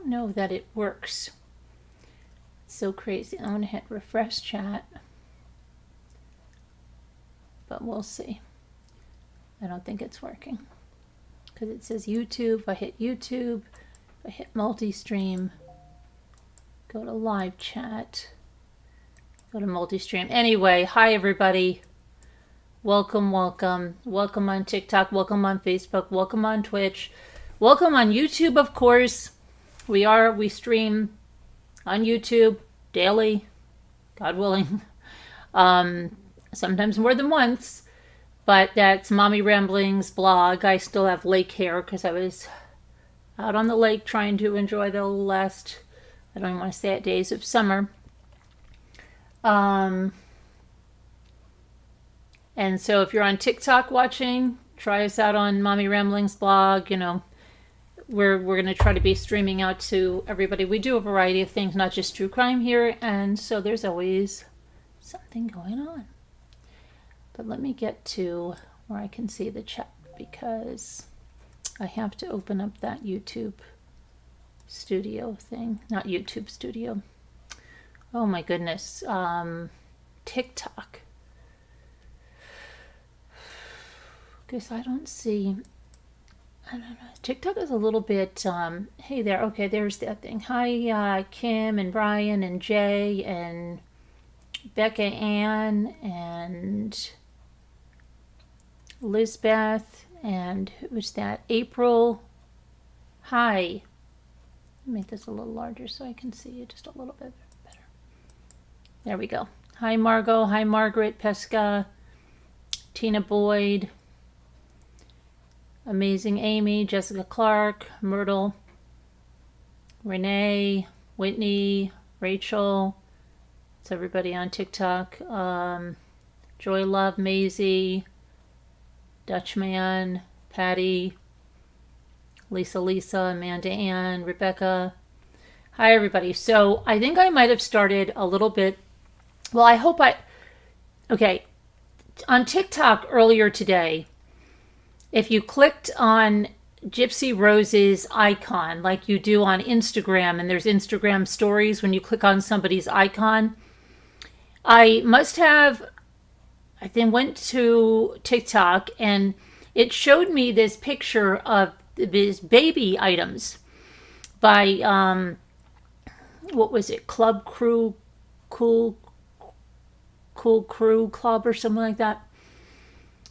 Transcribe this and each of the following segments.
don't know that it works. It's so crazy. I'm going to hit refresh chat. But we'll see. I don't think it's working. Because it says YouTube. If I hit YouTube, if I hit multi-stream, go to live chat, go to multi-stream. Anyway, hi everybody. Welcome, welcome. Welcome on TikTok, welcome on Facebook, welcome on Twitch, welcome on YouTube, of course. We stream on YouTube daily, God willing. Sometimes more than once, but that's Mommy Ramblings blog. I still have lake hair because I was out on the lake trying to enjoy the last, I don't even want to say it, days of summer. And so if you're on TikTok watching, try us out on Mommy Ramblings blog. You know, we're going to try to be streaming out to everybody. We do a variety of things, not just true crime here, and so there's always something going on. But let me get to where I can see the chat because I have to open up that YouTube studio thing. Not YouTube studio. Oh my goodness. TikTok. Because I don't know. TikTok is a little bit, hey there. Okay, there's that thing. Hi, Kim and Brian and Jay and Becca Ann and Lisbeth and who was that? April. Hi. Make this a little larger so I can see you just a little bit better. There we go. Hi Margot. Hi Margaret Pesca. Tina Boyd. Amazing Amy. Jessica Clark. Myrtle. Renee. Whitney. Rachel. It's everybody on TikTok. Joy Love. Maisie. Dutchman, Patty, Lisa, Amanda Ann, Rebecca. Hi, everybody. So I think I might have started a little bit. Well, okay. On TikTok earlier today, if you clicked on Gypsy Rose's icon, like you do on Instagram, and there's Instagram stories when you click on somebody's icon, I then went to TikTok and it showed me this picture of these baby items by, what was it? Club Crew, Cool Crew Club or something like that.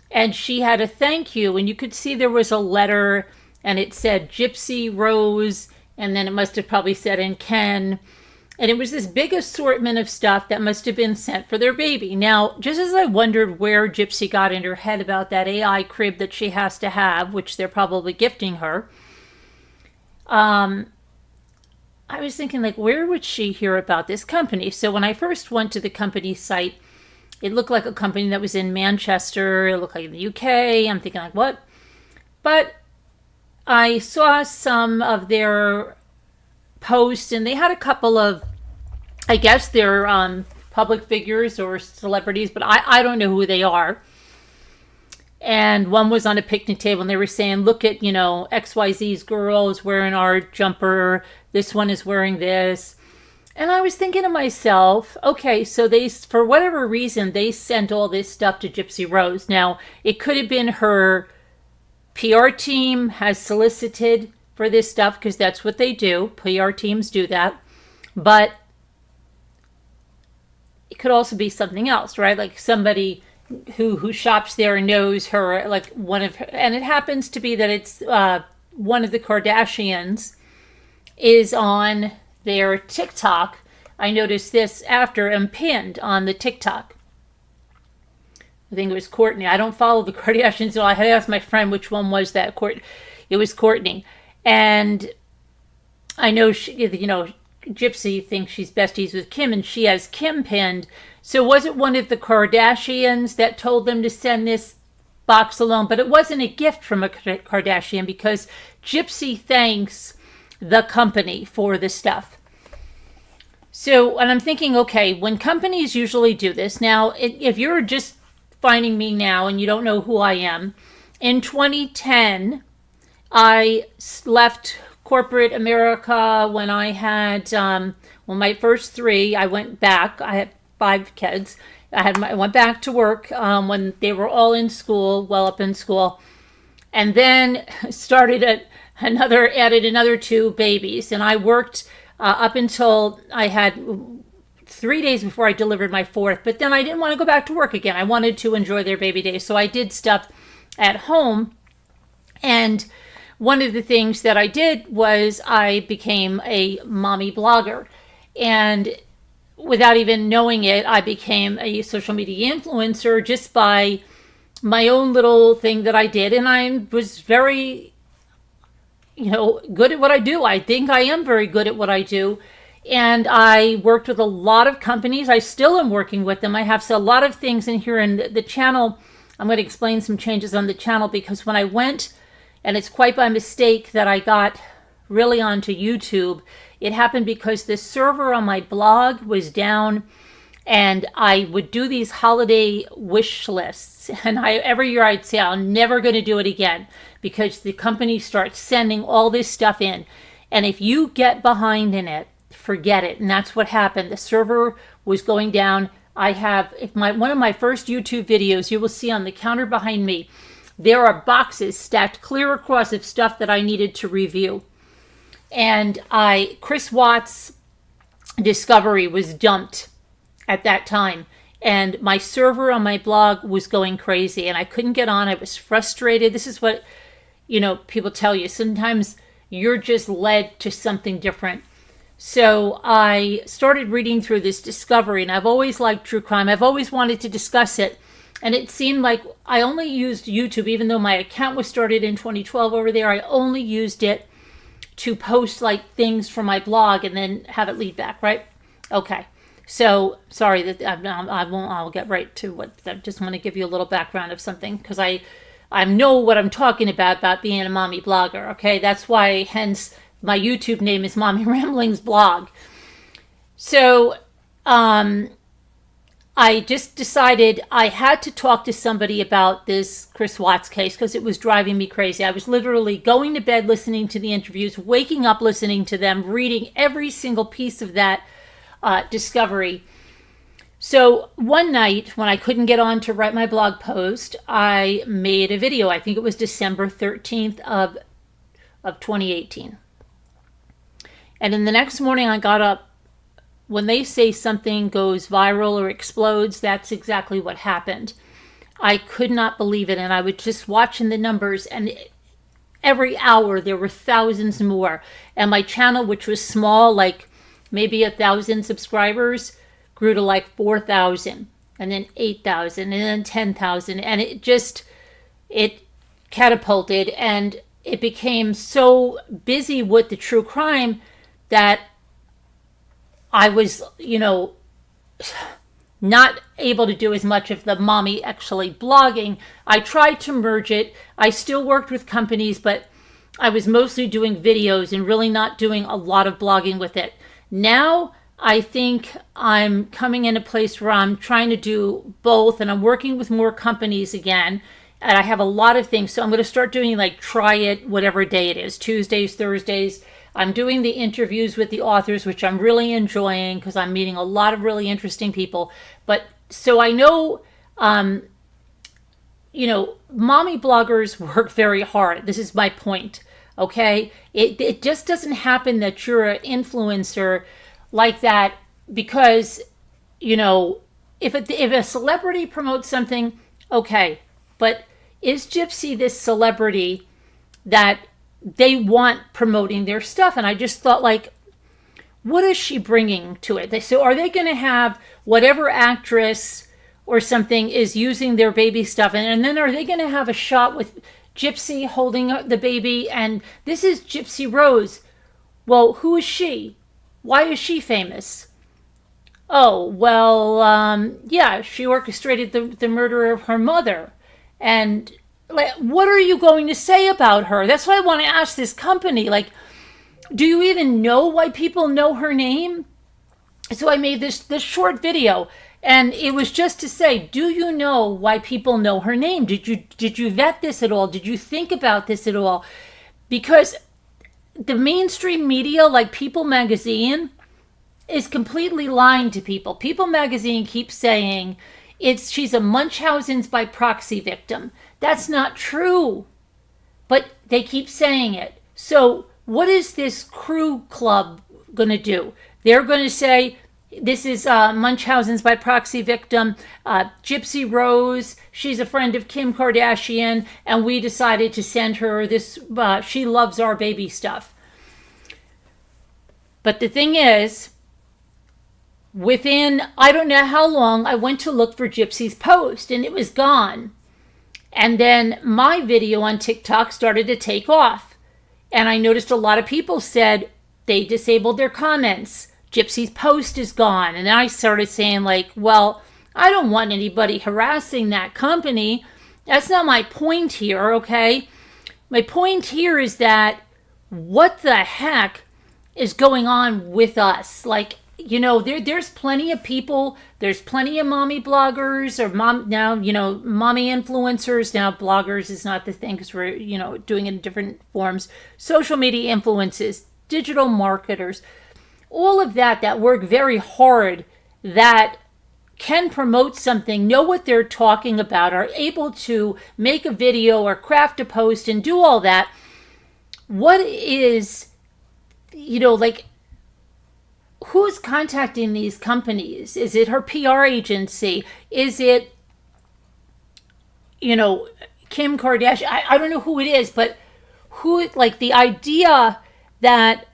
And she had a thank you and you could see there was a letter and it said Gypsy Rose and then it must have probably said in Ken. And it was this big assortment of stuff that must have been sent for their baby. Now, just as I wondered where Gypsy got in her head about that AI crib that she has to have, which they're probably gifting her, I was thinking, like, where would she hear about this company? So when I first went to the company's site, it looked like a company that was in Manchester. It looked like in the UK. I'm thinking, like, what? But I saw some of their posts and they had a couple of, I guess they're public figures or celebrities, but I don't know who they are. And one was on a picnic table and they were saying, look at, XYZ's girl is wearing our jumper. This one is wearing this. And I was thinking to myself, okay, so they, for whatever reason, they sent all this stuff to Gypsy Rose. Now, it could have been her PR team has solicited for this stuff because that's what they do. PR teams do that. But it could also be something else, right? Like somebody who shops there knows her, like one of her, and it happens to be that it's one of the Kardashians is on their TikTok. I noticed this after and pinned on the TikTok. I think it was Courtney. I don't follow the Kardashians, so I had to ask my friend which one was that. It was Courtney. And I know Gypsy thinks she's besties with Kim, and she has Kim pinned. So was it one of the Kardashians that told them to send this box alone? But it wasn't a gift from a Kardashian because Gypsy thanks the company for the stuff. So, and I'm thinking, okay, when companies usually do this, now, if you're just finding me now and you don't know who I am, in 2010, I left corporate America when I had, my first three, I went back. I had 5 kids. I went back to work when they were all in school, well up in school, and then added another 2 babies, and I worked up until I had 3 days before I delivered my 4th. But then I didn't want to go back to work again. I wanted to enjoy their baby days, so I did stuff at home. And one of the things that I did was I became a mommy blogger, and without even knowing it, I became a social media influencer just by my own little thing that I did. And I was very, good at what I do. I think I am very good at what I do. And I worked with a lot of companies. I still am working with them. I have a lot of things in here in the channel. I'm going to explain some changes on the channel, because when I went, and it's quite by mistake that I got really onto YouTube, it happened because the server on my blog was down, and I would do these holiday wish lists. And every year I'd say, I'm never going to do it again, because the company starts sending all this stuff in. And if you get behind in it, forget it. And that's what happened. The server was going down. One of my first YouTube videos, you will see on the counter behind me, there are boxes stacked clear across of stuff that I needed to review. And Chris Watts' Discovery was dumped at that time. And my server on my blog was going crazy, and I couldn't get on. I was frustrated. This is what, people tell you. Sometimes you're just led to something different. So I started reading through this Discovery, and I've always liked true crime. I've always wanted to discuss it. And it seemed like I only used YouTube, even though my account was started in 2012 over there. I only used it to post things from my blog and then have it lead back, right? Okay. So sorry that I'll get right to what. I just want to give you a little background of something, because I know what I'm talking about being a mommy blogger. Okay, that's why, hence my YouTube name is Mommy Ramblings Blog. So I just decided I had to talk to somebody about this Chris Watts case, because it was driving me crazy. I was literally going to bed listening to the interviews, waking up listening to them, reading every single piece of that Discovery. So one night when I couldn't get on to write my blog post, I made a video. I think it was December 13th of 2018. And then the next morning I got up. When they say something goes viral or explodes, that's exactly what happened. I could not believe it, and I was just watching the numbers, and every hour there were thousands more. And my channel, which was small, maybe 1,000 subscribers, grew to 4,000, and then 8,000, and then 10,000, and it catapulted, and it became so busy with the true crime that I was, not able to do as much of the mommy actually blogging. I tried to merge it. I still worked with companies, but I was mostly doing videos and really not doing a lot of blogging with it. Now I think I'm coming in a place where I'm trying to do both, and I'm working with more companies again. And I have a lot of things. So I'm going to start doing try it, whatever day it is, Tuesdays, Thursdays. I'm doing the interviews with the authors, which I'm really enjoying, because I'm meeting a lot of really interesting people. But so I know, mommy bloggers work very hard. This is my point. Okay. It just doesn't happen that you're an influencer like that because, if a celebrity promotes something, okay. But is Gypsy this celebrity that they want promoting their stuff? And I just thought, what is she bringing to it? So are they going to have whatever actress or something is using their baby stuff, and then are they going to have a shot with Gypsy holding the baby, and this is Gypsy Rose? Well, who is she? Why is she famous? Oh, well, yeah, she orchestrated the murder of her mother. And what are you going to say about her? That's why I want to ask this company. Do you even know why people know her name? So I made this short video, and it was just to say, do you know why people know her name? Did you vet this at all? Did you think about this at all? Because the mainstream media, like People Magazine, is completely lying to people. People Magazine keeps saying she's a Munchausen's by proxy victim. That's not true, but they keep saying it. So what is this crew club going to do? They're going to say, this is Munchausen's by proxy victim, Gypsy Rose. She's a friend of Kim Kardashian, and we decided to send her this. She loves our baby stuff. But the thing is, within, I don't know how long, I went to look for Gypsy's post, and it was gone. And then my video on TikTok started to take off. And I noticed a lot of people said they disabled their comments. Gypsy's post is gone. And I started saying, like, well, I don't want anybody harassing that company. That's not my point here, okay? My point here is that what the heck is going on with us? Like, you know, there's plenty of people, there's plenty of mommy bloggers or mommy influencers. Now, bloggers is not the thing because we're, doing it in different forms. Social media influences, digital marketers, all of that work very hard, that can promote something, know what they're talking about, are able to make a video or craft a post and do all that. What is, who's contacting these companies? Is it her PR agency? Is it, Kim Kardashian? I don't know who it is, but the idea that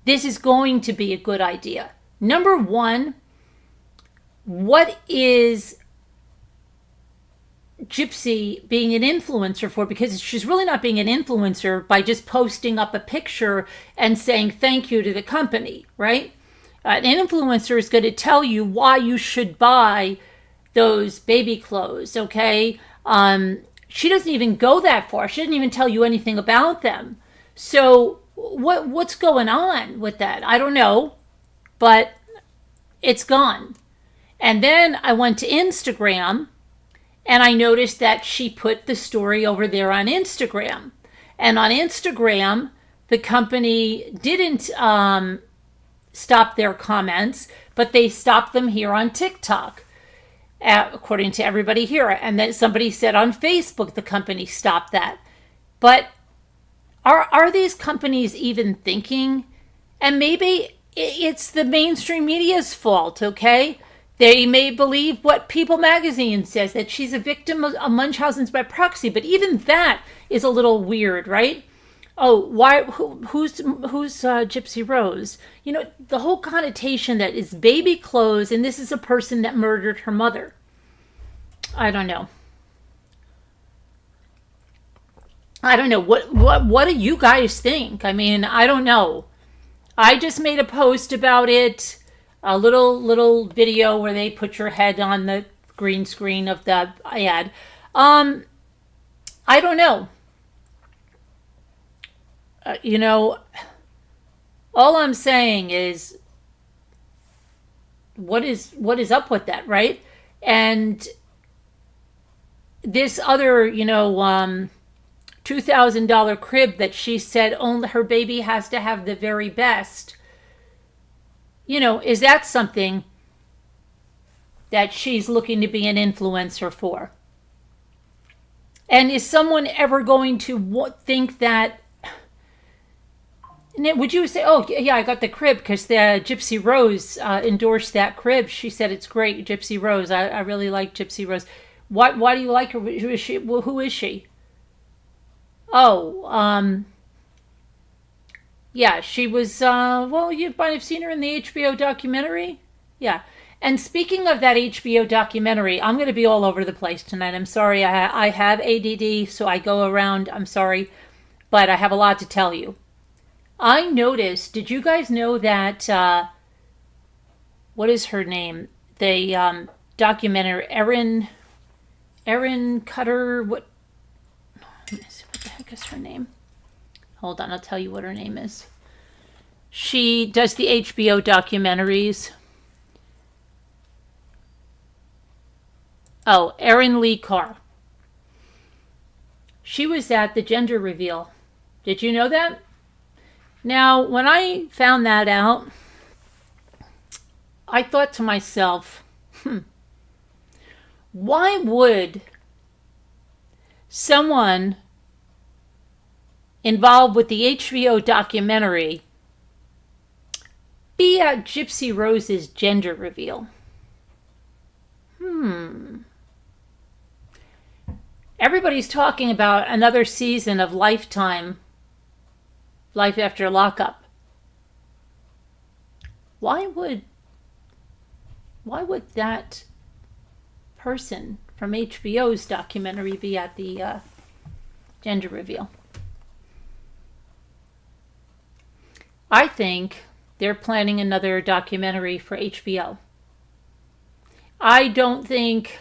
this is going to be a good idea. Number one, what is Gypsy being an influencer for? Because she's really not being an influencer by just posting up a picture and saying thank you to the company, right? An influencer is going to tell you why you should buy those baby clothes, okay? She doesn't even go that far. She doesn't even tell you anything about them. So what's going on with that? I don't know, but it's gone. And then I went to Instagram, and I noticed that she put the story over there on Instagram. And on Instagram, the company didn't stop their comments, but they stopped them here on TikTok, according to everybody here. And then somebody said on Facebook the company stopped that. But are these companies even thinking? And maybe it's the mainstream media's fault, okay? They may believe what People Magazine says, that she's a victim of Munchausen's by proxy, but even that is a little weird, right? Oh, why? Who's Gypsy Rose? The whole connotation that is baby clothes, and this is a person that murdered her mother. I don't know. What do you guys think? I mean, I don't know. I just made a post about it, a little video where they put your head on the green screen of the ad. I don't know. All I'm saying is, what is up with that, right? And this other, $2,000 crib that she said only her baby has to have the very best. Is that something that she's looking to be an influencer for? And is someone ever going to think that? Would you say, oh, yeah, I got the crib because the Gypsy Rose endorsed that crib. She said it's great, Gypsy Rose. I really like Gypsy Rose. Why do you like her? Who is she? Well, who is she? Oh, yeah, she was, you might have seen her in the HBO documentary. Yeah. And speaking of that HBO documentary, I'm going to be all over the place tonight. I'm sorry. I have ADD, so I go around. I'm sorry. But I have a lot to tell you. I noticed, did you guys know that, what is her name? The documentary, Erin Cutter, what the heck is her name? Hold on, I'll tell you what her name is. She does the HBO documentaries. Oh, Erin Lee Carr. She was at the gender reveal. Did you know that? Now, when I found that out, I thought to myself, why would someone involved with the HBO documentary be at Gypsy Rose's gender reveal? Everybody's talking about another season of Lifetime, Life After Lockup. Why would that person from HBO's documentary be at the gender reveal? I think they're planning another documentary for HBO. I don't think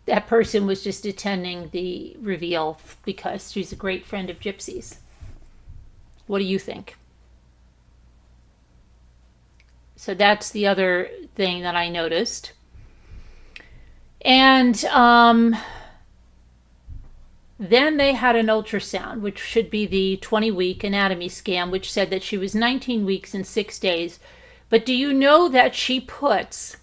that person was just attending the reveal because she's a great friend of Gypsy's. What do you think? So that's the other thing that I noticed. And then they had an ultrasound, which should be the 20-week anatomy scan, which said that she was 19 weeks and 6 days. But do you know that she puts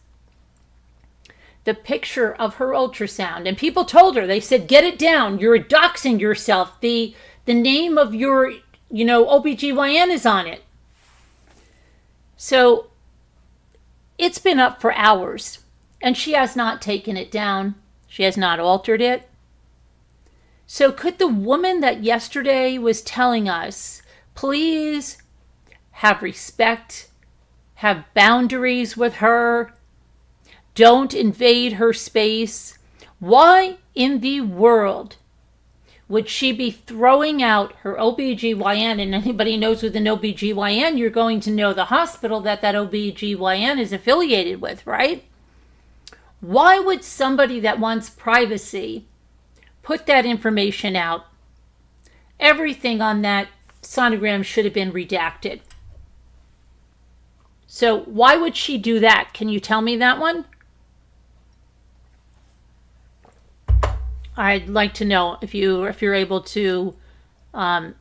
the picture of her ultrasound, and people told her, they said, get it down, you're doxing yourself, the name of your OBGYN is on it. So it's been up for hours, and she has not taken it down. She has not altered it. So could the woman that yesterday was telling us, please have respect, have boundaries with her, don't invade her space, why in the world would she be throwing out her OBGYN? And anybody knows with an OBGYN, you're going to know the hospital that OBGYN is affiliated with, right? Why would somebody that wants privacy put that information out? Everything on that sonogram should have been redacted. So why would she do that? Can you tell me that one? I'd like to know if you're able to tell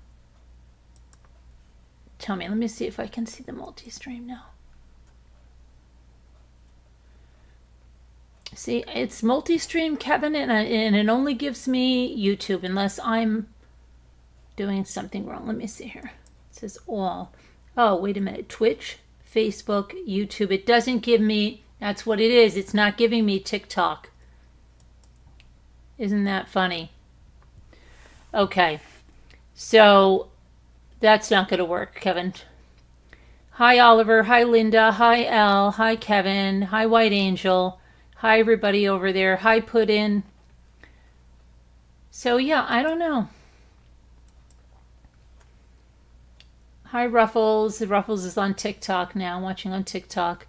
me. Let me see if I can see the multi-stream now. See, it's multi-stream, Kevin, and it only gives me YouTube unless I'm doing something wrong. Let me see here. It says all. Oh, wait a minute. Twitch, Facebook, YouTube. It doesn't give me, that's what it is. It's not giving me TikTok. Isn't that funny? Okay. So that's not going to work, Kevin. Hi, Oliver. Hi, Linda. Hi, Elle. Hi, Kevin. Hi, White Angel. Hi, everybody over there. Hi, Puddin. So, yeah, I don't know. Hi, Ruffles. Ruffles is on TikTok now, watching on TikTok.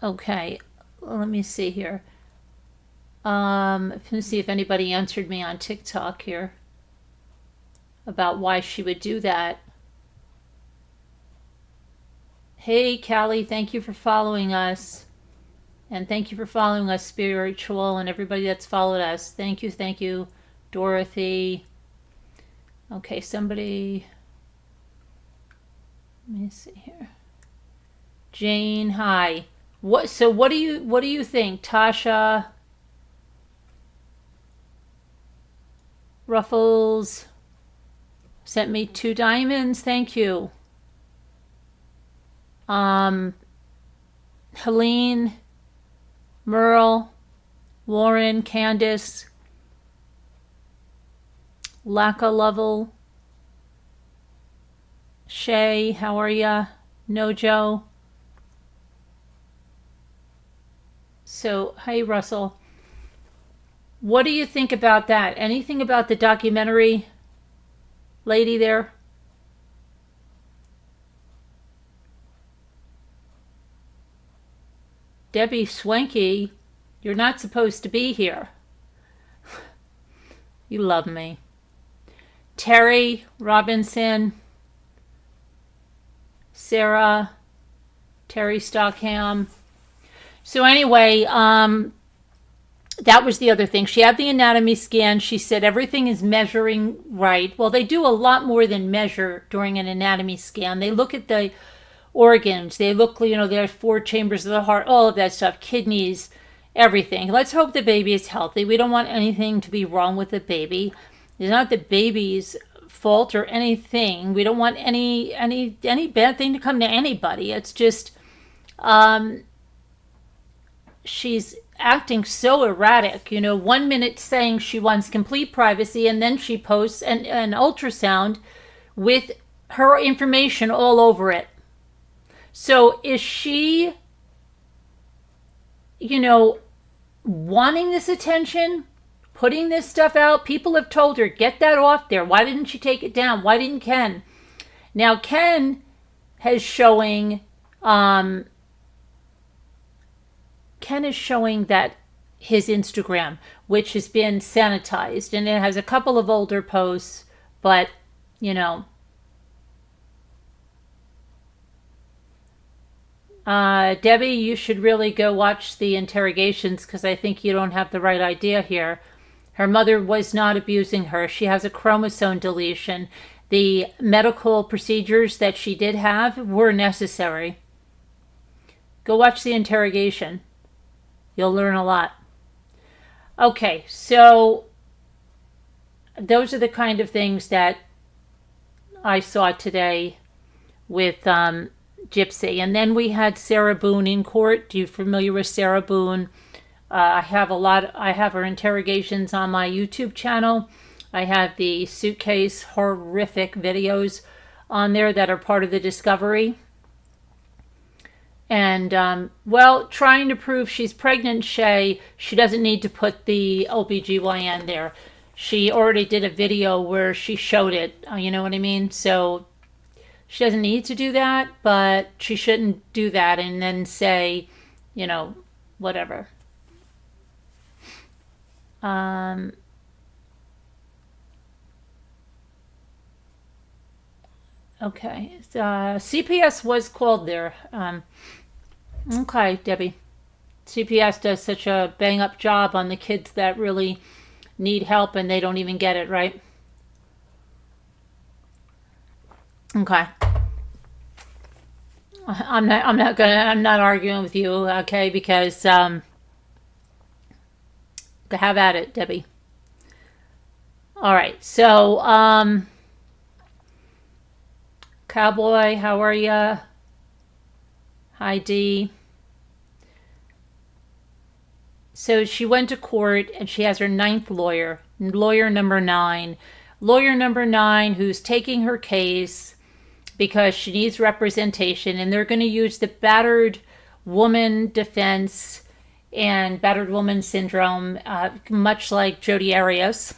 Okay, let me see here. Let's see if anybody answered me on TikTok here about why she would do that. Hey, Callie, thank you for following us. And thank you for following us, Spiritual, and everybody that's followed us. Thank you, Dorothy. Okay, somebody. Let me see here. Jane, hi. What do you think, Tasha? Ruffles sent me 2 diamonds. Thank you. Helene, Merle, Warren, Candace, Laka Level, Shay, how are ya? Nojo. So, hey, Russell. What do you think about that? Anything about the documentary lady there? Debbie Swanky, you're not supposed to be here. You love me. Terry Robinson, Sarah, Terry Stockham. So anyway, that was the other thing. She had the anatomy scan. She said everything is measuring right. Well, they do a lot more than measure during an anatomy scan. They look at the organs. They look, there's 4 chambers of the heart, all of that stuff, kidneys, everything. Let's hope the baby is healthy. We don't want anything to be wrong with the baby. It's not the baby's fault or anything. We don't want any bad thing to come to anybody. It's just she's acting so erratic. 1 minute saying she wants complete privacy, and then she posts an ultrasound with her information all over it. So is she, wanting this attention, putting this stuff out? People have told her, get that off there. Why didn't she take it down? Why didn't Ken? Now Ken is showing that his Instagram, which has been sanitized, and it has a couple of older posts, but Debbie, you should really go watch the interrogations, because I think you don't have the right idea here. Her mother was not abusing her. She has a chromosome deletion. The medical procedures that she did have were necessary. Go watch the interrogation. You'll learn a lot. Okay, so those are the kind of things that I saw today with Gypsy. And then we had Sarah Boone in court. Are you familiar with Sarah Boone? I have her interrogations on my YouTube channel. I have the suitcase horrific videos on there that are part of the discovery. And, trying to prove she's pregnant, she doesn't need to put the OBGYN there. She already did a video where she showed it, you know what I mean? So she doesn't need to do that, but she shouldn't do that and then say, whatever. Okay, CPS was called there. Okay, Debbie. CPS does such a bang-up job on the kids that really need help and they don't even get it, right? Okay. I'm not arguing with you, okay, because have at it, Debbie. All right, so Cowboy, how are ya? Hi, Dee. So she went to court and she has her 9th lawyer, lawyer number 9. Lawyer number 9 who's taking her case because she needs representation, and they're going to use the battered woman defense and battered woman syndrome, much like Jodi Arias,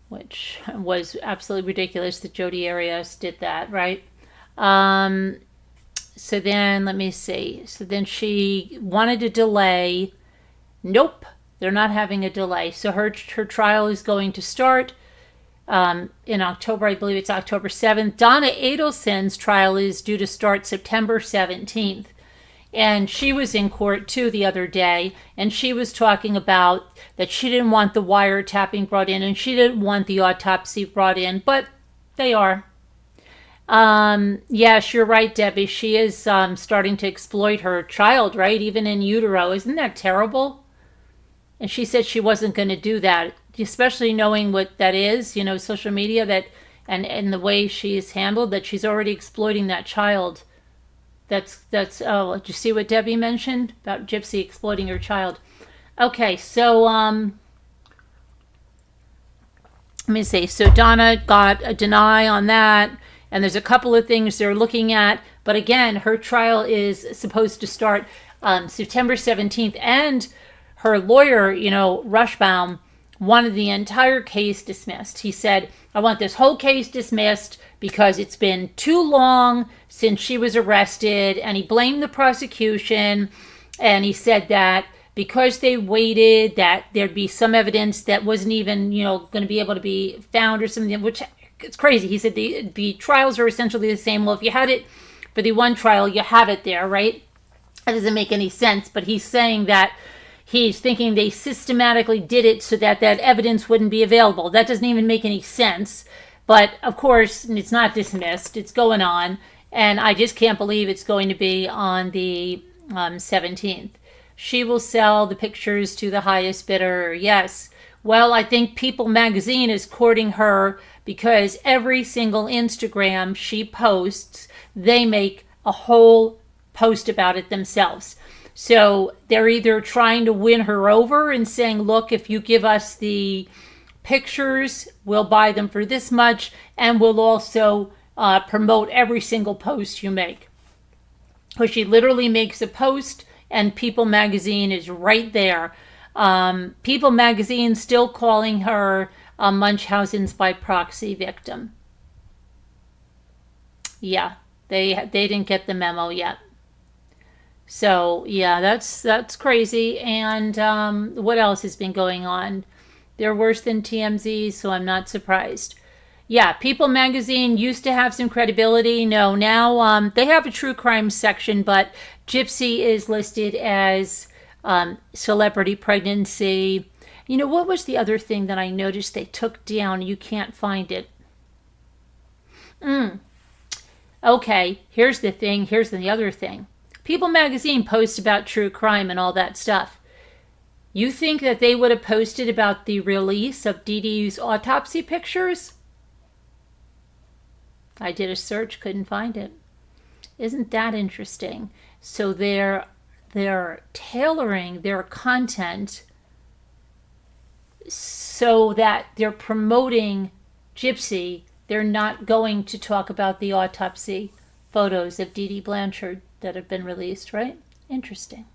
which was absolutely ridiculous that Jodi Arias did that, right? So then, let me see. So then she wanted a delay. Nope, they're not having a delay. So her trial is going to start in October. I believe it's October 7th. Donna Adelson's trial is due to start September 17th. And she was in court, too, the other day. And she was talking about that she didn't want the wiretapping brought in. And she didn't want the autopsy brought in. But they are. Yes, you're right, Debbie. She is starting to exploit her child, right? Even in utero. Isn't that terrible? And she said she wasn't going to do that, especially knowing what that is, social media, that and the way she's handled, that she's already exploiting that child. Did you see what Debbie mentioned about Gypsy exploiting her child? Okay, so let me see. So Donna got a deny on that. And there's a couple of things they're looking at. But again, her trial is supposed to start September 17th. And her lawyer, Rushbaum, wanted the entire case dismissed. He said, I want this whole case dismissed because it's been too long since she was arrested. And he blamed the prosecution. And he said that because they waited, that there'd be some evidence that wasn't even, going to be able to be found or something, which... It's crazy. He said the trials are essentially the same. Well, if you had it for the one trial, you have it there, right? That doesn't make any sense. But he's saying that, he's thinking they systematically did it so that that evidence wouldn't be available. That doesn't even make any sense. But of course, it's not dismissed. It's going on. And I just can't believe it's going to be on the 17th. She will sell the pictures to the highest bidder. Yes. Well, I think People magazine is courting her because every single Instagram she posts, they make a whole post about it themselves. So they're either trying to win her over and saying, look, if you give us the pictures, we'll buy them for this much, and we'll also promote every single post you make. So she literally makes a post, and People magazine is right there. People magazine still calling her a Munchausen's by proxy victim. Yeah, they didn't get the memo yet. So yeah, that's crazy. And what else has been going on? They're worse than TMZ, so I'm not surprised. Yeah, People magazine used to have some credibility. No, now they have a true crime section, but Gypsy is listed as celebrity pregnancy. You know, what was the other thing that I noticed they took down? You can't find it. Okay, here's the thing. Here's the other thing. People magazine posts about true crime and all that stuff. You think that they would have posted about the release of Dee Dee's autopsy pictures? I did a search, couldn't find it. Isn't that interesting? So they're tailoring their content so that they're promoting Gypsy. They're not going to talk about the autopsy photos of Dee Dee Blanchard that have been released, right? Interesting.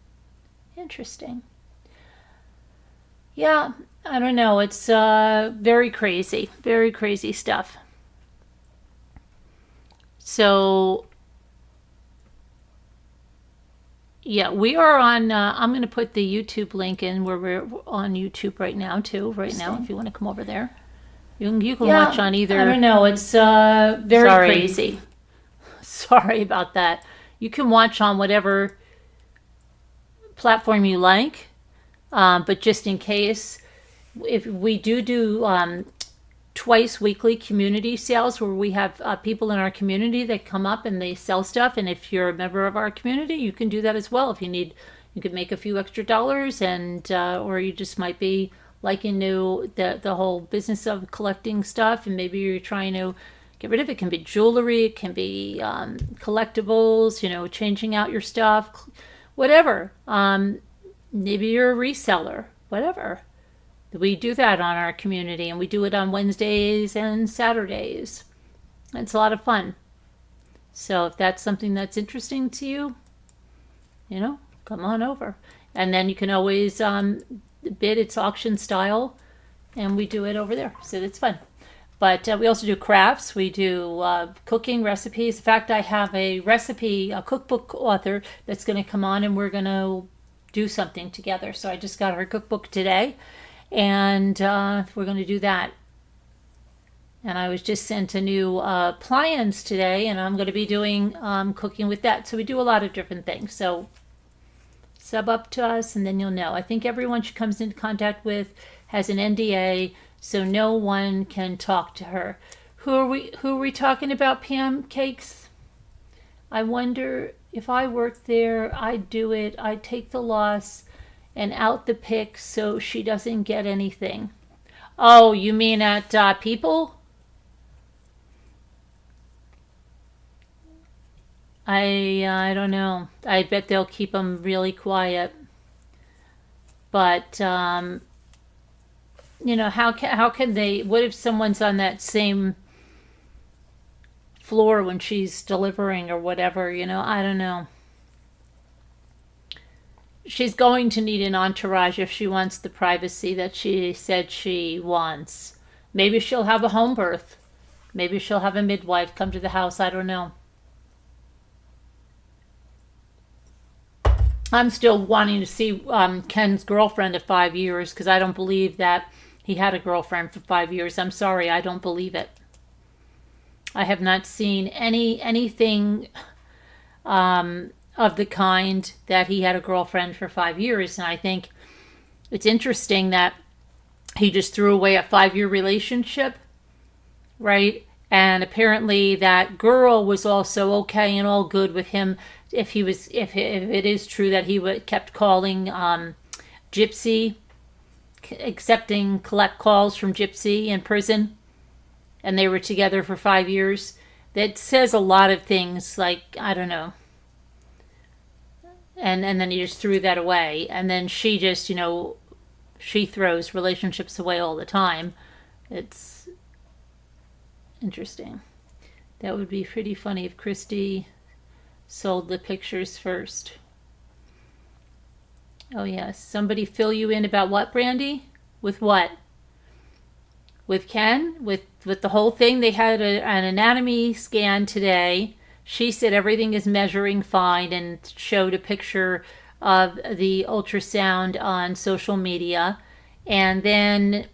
Yeah, I don't know. It's very crazy stuff. So, yeah, we are on, I'm going to put the YouTube link in where we're on YouTube right now, too. Right now, if you want to come over there. You can watch on either. I don't know. It's very crazy. Sorry about that. You can watch on whatever platform you like. But just in case, if we do twice weekly community sales where we have people in our community that come up and they sell stuff. And if you're a member of our community, you can do that as well. If you need, you could make a few extra dollars, and or you just might be liking the whole business of collecting stuff, and maybe you're trying to get rid of it. It can be jewelry, it can be collectibles, changing out your stuff, whatever. Maybe you're a reseller, whatever. We do that on our community, and we do it on Wednesdays and Saturdays. It's a lot of fun. So if that's something that's interesting to you, come on over. And then you can always bid. It's auction style, and we do it over there. So it's fun. But we also do crafts. We do cooking recipes. In fact, I have a cookbook author that's going to come on, and we're going to do something together. So I just got her cookbook today, and we're going to do that. And I was just sent a new appliance today, and I'm going to be doing cooking with that. So we do a lot of different things. So sub up to us, and then you'll know. I think everyone she comes into contact with has an NDA, so no one can talk to her. Who are we talking about? Pancakes? I wonder if I worked there, I'd do it. I'd take the loss and out the pics so she doesn't get anything. Oh, you mean at People? I don't know. I bet they'll keep them really quiet. But how can they? What if someone's on that same floor when she's delivering or whatever? I don't know. She's going to need an entourage if she wants the privacy that she said she wants. Maybe she'll have a home birth. Maybe she'll have a midwife come to the house. I don't know. I'm still wanting to see Ken's girlfriend of 5 years, because I don't believe that he had a girlfriend for 5 years. I'm sorry, I don't believe it. I have not seen anything of the kind that he had a girlfriend for 5 years, and I think It's interesting that he just threw away a 5-year relationship, right? And apparently that girl was also okay and all good with him if it is true that he kept calling Gypsy, accepting collect calls from Gypsy in prison, and they were together for 5 years. That says a lot of things, like, I don't know. And then he just threw that away. And then she just, she throws relationships away all the time. It's interesting. That would be pretty funny if Christy sold the pictures first. Oh, yes. Somebody fill you in about what, Brandy? With what? With Ken? With the whole thing? They had an anatomy scan today. She said everything is measuring fine and showed a picture of the ultrasound on social media. And then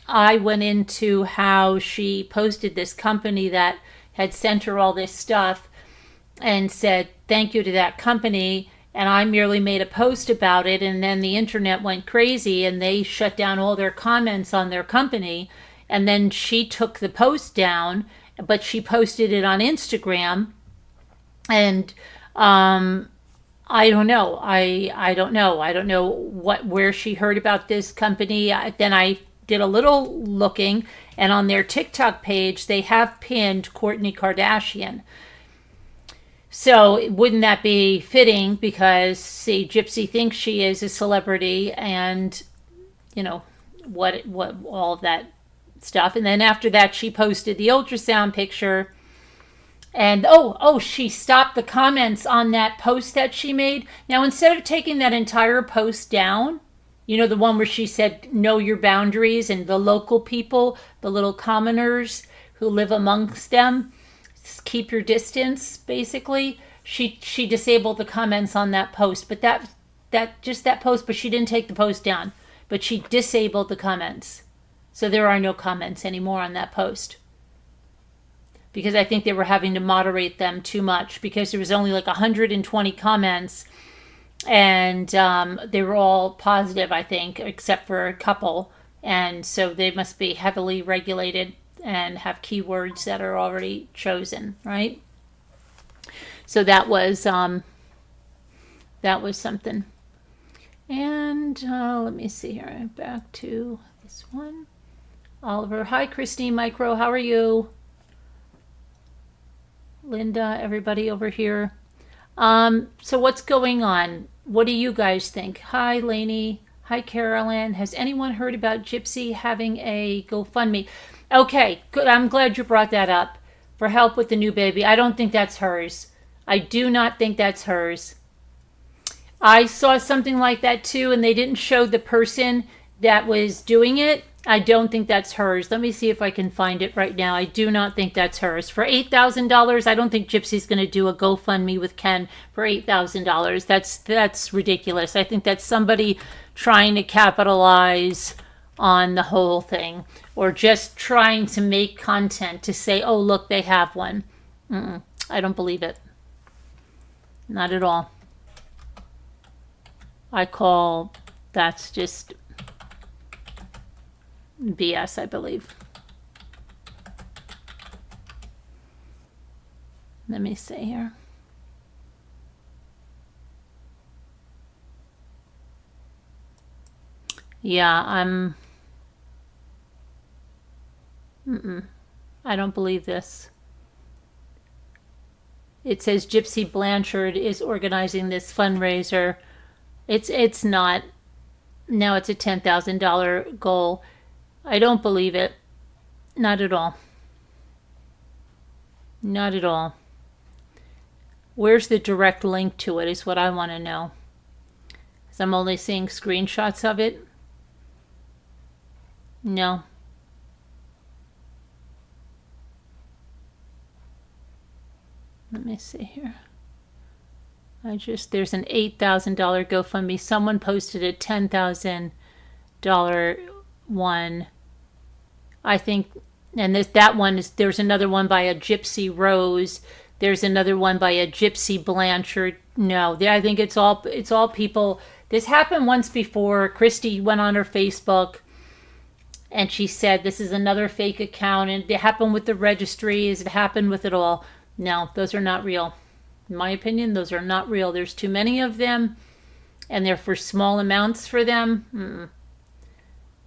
I went into how she posted this company that had sent her all this stuff and said thank you to that company. And I merely made a post about it, and then the internet went crazy and they shut down all their comments on their company. And then she took the post down, but she posted it on Instagram. And I don't know. I don't know. I don't know where she heard about this company. Then I did a little looking, and on their TikTok page, they have pinned Kourtney Kardashian. So wouldn't that be fitting? Because, see, Gypsy thinks she is a celebrity, and what all of that stuff. And then after that, she posted the ultrasound picture. And she stopped the comments on that post that she made. Now, instead of taking that entire post down, the one where she said, know your boundaries, and the local people, the little commoners who live amongst them, keep your distance, basically. She disabled the comments on that post, but that post, but she didn't take the post down, but she disabled the comments. So there are no comments anymore on that post. Because I think they were having to moderate them too much, because there was only like 120 comments, and they were all positive, I think, except for a couple. And so they must be heavily regulated and have keywords that are already chosen, right? So that was something. And let me see here. Back to this one. Oliver, hi, Christine Micro, how are you? Linda, everybody over here. So what's going on? What do you guys think? Hi, Lainey. Hi, Carolyn. Has anyone heard about Gypsy having a GoFundMe? Okay, good. I'm glad you brought that up. For help with the new baby. I don't think that's hers. I do not think that's hers. I saw something like that too, and they didn't show the person that was doing it. I don't think that's hers. Let me see if I can find it right now. I do not think that's hers. For $8,000, I don't think Gypsy's going to do a GoFundMe with Ken for $8,000. That's ridiculous. I think that's somebody trying to capitalize on the whole thing, or just trying to make content to say, oh, look, they have one. I don't believe it. Not at all. I call that's just BS, I believe. Let me see here. Yeah, I don't believe this. It says Gypsy Blanchard is organizing this fundraiser. It's not. Now it's a $10,000 goal. I don't believe it. Not at all. Not at all. Where's the direct link to it is what I want to know. Because I'm only seeing screenshots of it. No. Let me see here. There's an $8,000 GoFundMe. Someone posted a $10,000 one. I think, and that one is, there's another one by a Gypsy Rose. There's another one by a Gypsy Blanchard. No, I think it's all people This happened once before. Christy went on her Facebook and she said, this is another fake account. And it happened with the registries. It happened with it all. No, those are not real. In my opinion, those are not real. There's too many of them. And they're for small amounts for them.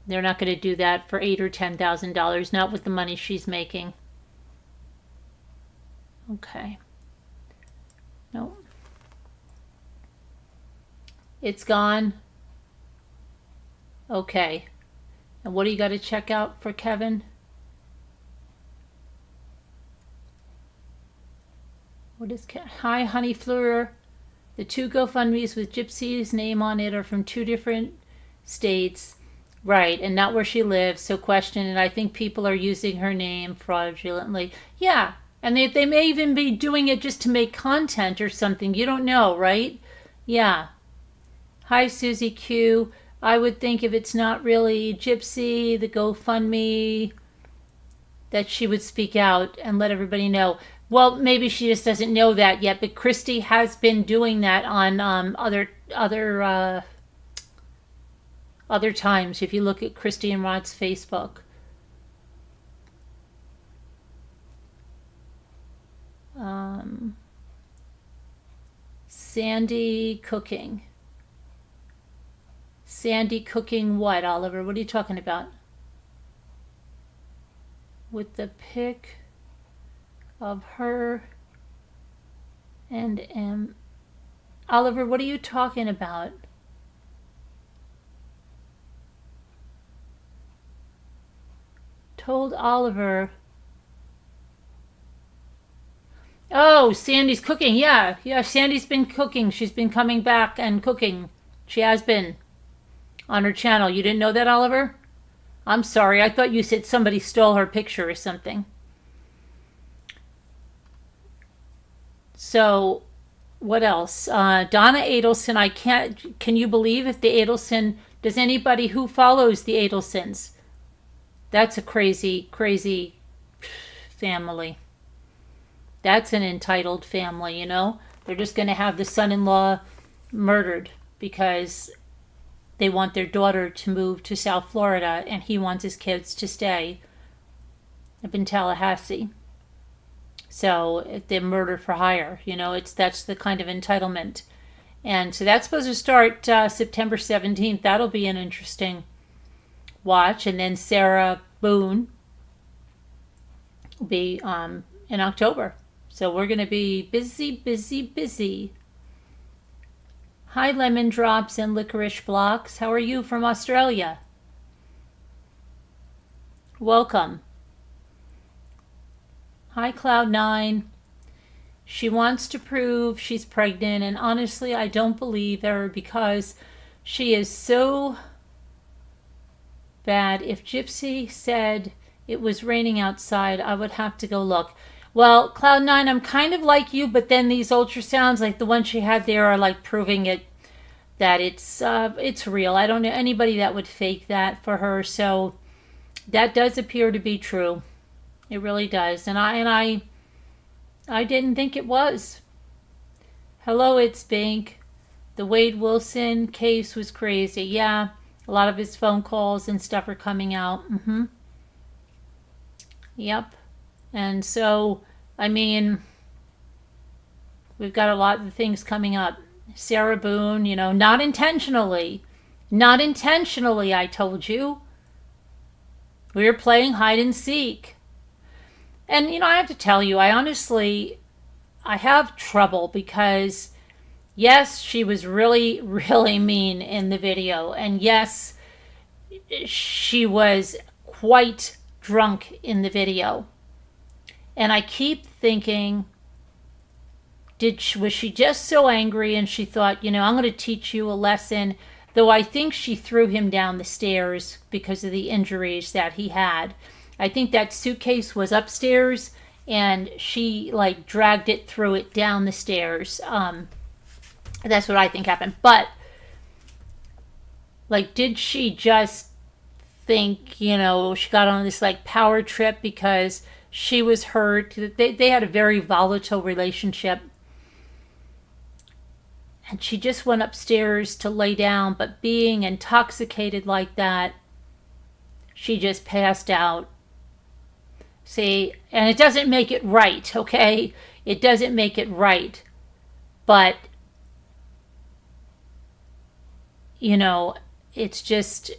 They're not going to do that for $8,000 or $10,000. Not with the money she's making. Okay. No. It's gone. Okay. And what do you got to check out for Kevin? What is Hi, Honey Fleur. The 2 GoFundMes with Gypsy's name on it are from 2 different states. Right, and not where she lives. So question, and I think people are using her name fraudulently. Yeah, and they may even be doing it just to make content or something. You don't know, right? Yeah. Hi, Susie Q. I would think if it's not really Gypsy, the GoFundMe, that she would speak out and let everybody know. Well, maybe she just doesn't know that yet, but Christy has been doing that on other times. If you look at Christy and Rod's Facebook. Sandy cooking. Sandy cooking what, Oliver? What are you talking about? With the pic of her and Oliver, what are you talking about? Told Oliver. Oh, Sandy's cooking. Yeah, Sandy's been cooking. She's been coming back and cooking. She has been on her channel. You didn't know that, Oliver? I'm sorry. I thought you said somebody stole her picture or something. So, what else? Donna Adelson. Can you believe if the Adelson, does anybody who follows the Adelsons? That's a crazy, crazy family. That's an entitled family, you know? They're just going to have the son-in-law murdered because they want their daughter to move to South Florida and he wants his kids to stay up in Tallahassee. So they're murder for hire, you know, that's the kind of entitlement. And so that's supposed to start September 17th. That'll be an interesting watch. And then Sarah Boone will be in October. So we're going to be busy, busy, busy. Hi, Lemon Drops and Licorice Blocks. How are you from Australia? Welcome. Hi, Cloud9. She wants to prove she's pregnant, and honestly, I don't believe her because she is so bad. If Gypsy said it was raining outside, I would have to go look. Well, Cloud9, I'm kind of like you, but then these ultrasounds, like the one she had there, are like proving it that it's real. I don't know anybody that would fake that for her, so that does appear to be true. It really does. And I didn't think it was. Hello, it's Bink. The Wade Wilson case was crazy. Yeah, a lot of his phone calls and stuff are coming out. Yep. And so, I mean, we've got a lot of things coming up. Sarah Boone, you know, not intentionally. Not intentionally, I told you. We were playing hide and seek. And, you know, I have to tell you, I have trouble because, yes, she was really, really mean in the video. And yes, she was quite drunk in the video. And I keep thinking, was she just so angry and she thought, you know, I'm going to teach you a lesson. Though I think she threw him down the stairs because of the injuries that he had. I think that suitcase was upstairs and she like dragged it, threw it down the stairs. That's what I think happened. But like, did she just think, you know, she got on this like power trip because she was hurt? They had a very volatile relationship. And she just went upstairs to lay down, but being intoxicated like that, she just passed out. See, and it doesn't make it right, okay? It doesn't make it right. But, you know, it's just,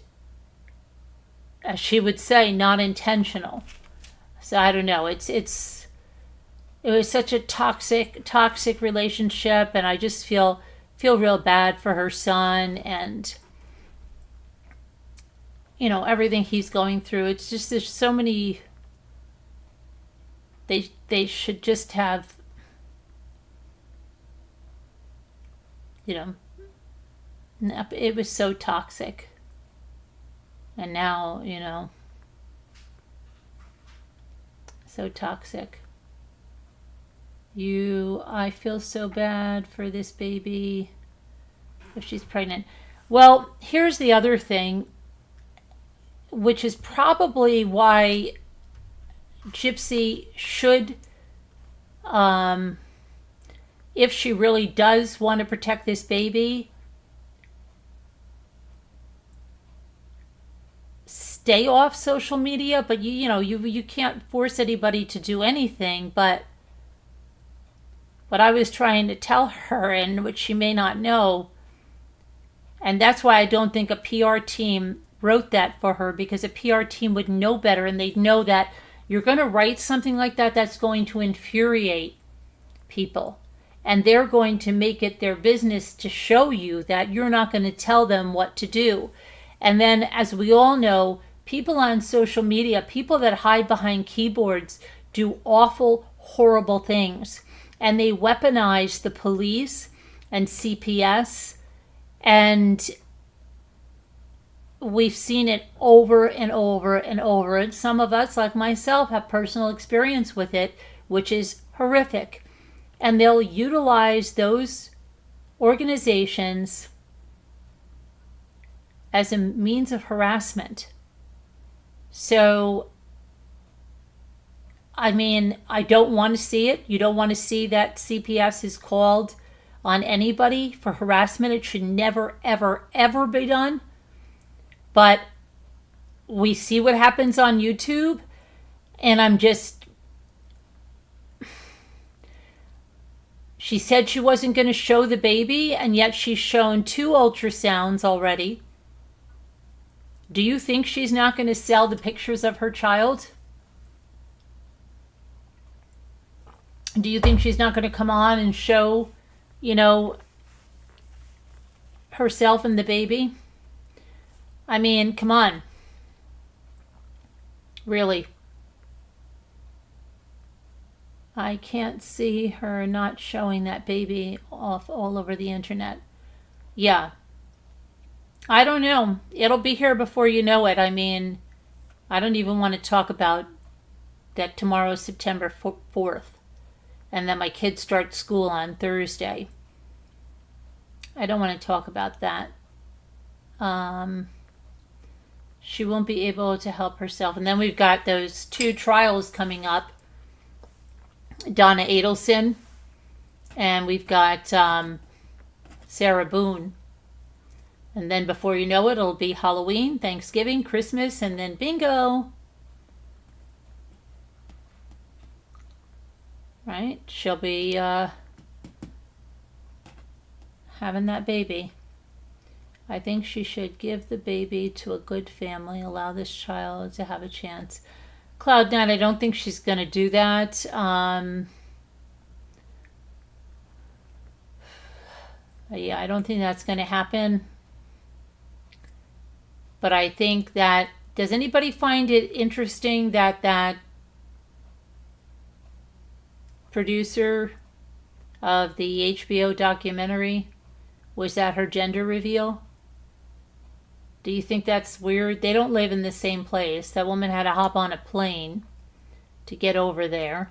as she would say, not intentional. So I don't know. It was such a toxic relationship, and I just feel real bad for her son, and you know, everything he's going through. It's just, there's so many. They should just have, you know, it was so toxic. And now, you know, so toxic. I feel so bad for this baby if she's pregnant. Well, here's the other thing, which is probably why Gypsy should, if she really does want to protect this baby, stay off social media. But you can't force anybody to do anything. But what I was trying to tell her, and which she may not know, and that's why I don't think a PR team wrote that for her, because a PR team would know better, and they'd know that you're going to write something like that that's going to infuriate people. And they're going to make it their business to show you that you're not going to tell them what to do. And then, as we all know, people on social media, people that hide behind keyboards, do awful, horrible things. And they weaponize the police and CPS. And we've seen it over and over and over. And some of us, like myself, have personal experience with it, which is horrific. And they'll utilize those organizations as a means of harassment. So, I mean, I don't want to see it. You don't want to see that CPS is called on anybody for harassment. It should never, ever, ever be done. But we see what happens on YouTube, and I'm just... She said she wasn't going to show the baby, and yet she's shown 2 ultrasounds already. Do you think she's not going to sell the pictures of her child? Do you think she's not going to come on and show, herself and the baby? I mean, come on. Really. I can't see her not showing that baby off all over the internet. Yeah. I don't know. It'll be here before you know it. I mean, I don't even want to talk about that tomorrow's September 4th. And then my kids start school on Thursday. I don't want to talk about that. She won't be able to help herself. And then we've got those 2 trials coming up. Donna Adelson, and we've got Sarah Boone. And then before you know it, it'll be Halloween, Thanksgiving, Christmas, and then bingo. Right? She'll be having that baby. I think she should give the baby to a good family, allow this child to have a chance. Cloud9, I don't think she's going to do that. Yeah, I don't think that's going to happen. But I think that, does anybody find it interesting that that producer of the HBO documentary, was that her gender reveal? Do you think that's weird? They don't live in the same place. That woman had to hop on a plane to get over there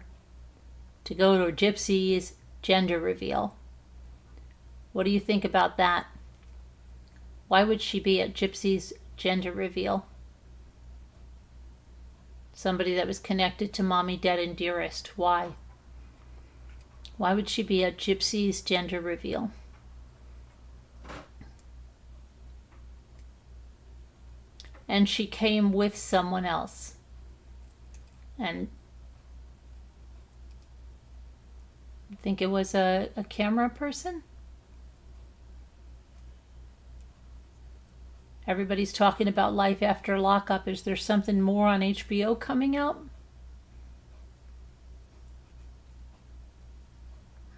to go to Gypsy's gender reveal. What do you think about that? Why would she be at Gypsy's gender reveal? Somebody that was connected to Mommy, Dead, and Dearest. Why? Why would she be at Gypsy's gender reveal? and she came with someone else. And I think it was a camera person. Everybody's talking about life after lockup. Is there something more on HBO coming out?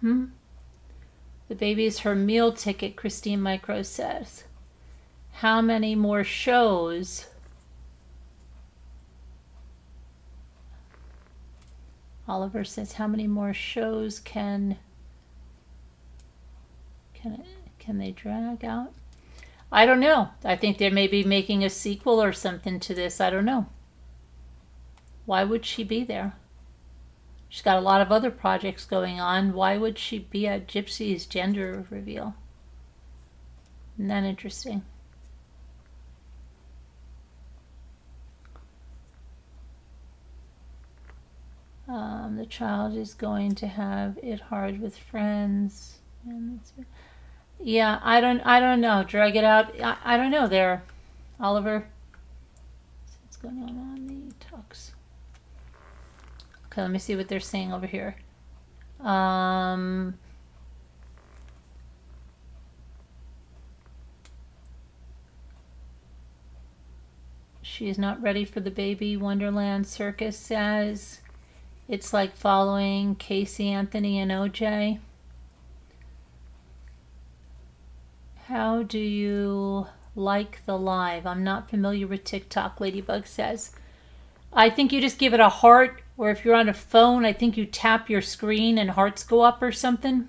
The baby's her meal ticket, Christine Micro says. How many more shows? Oliver says, how many more shows can they drag out? I don't know. I think they may be making a sequel or something to this. I don't know. Why would she be there? She's got a lot of other projects going on. Why would she be at Gypsy's gender reveal? Isn't that interesting? The child is going to have it hard with friends. Yeah, I don't know. Drag it out. I don't know there, Oliver. What's going on the talks? Okay, let me see what they're saying over here. She is not ready for the baby. Wonderland Circus says it's like following Casey Anthony and OJ. How do you like the live? I'm not familiar with TikTok, Ladybug says. I think you just give it a heart, or if you're on a phone, I think you tap your screen and hearts go up or something.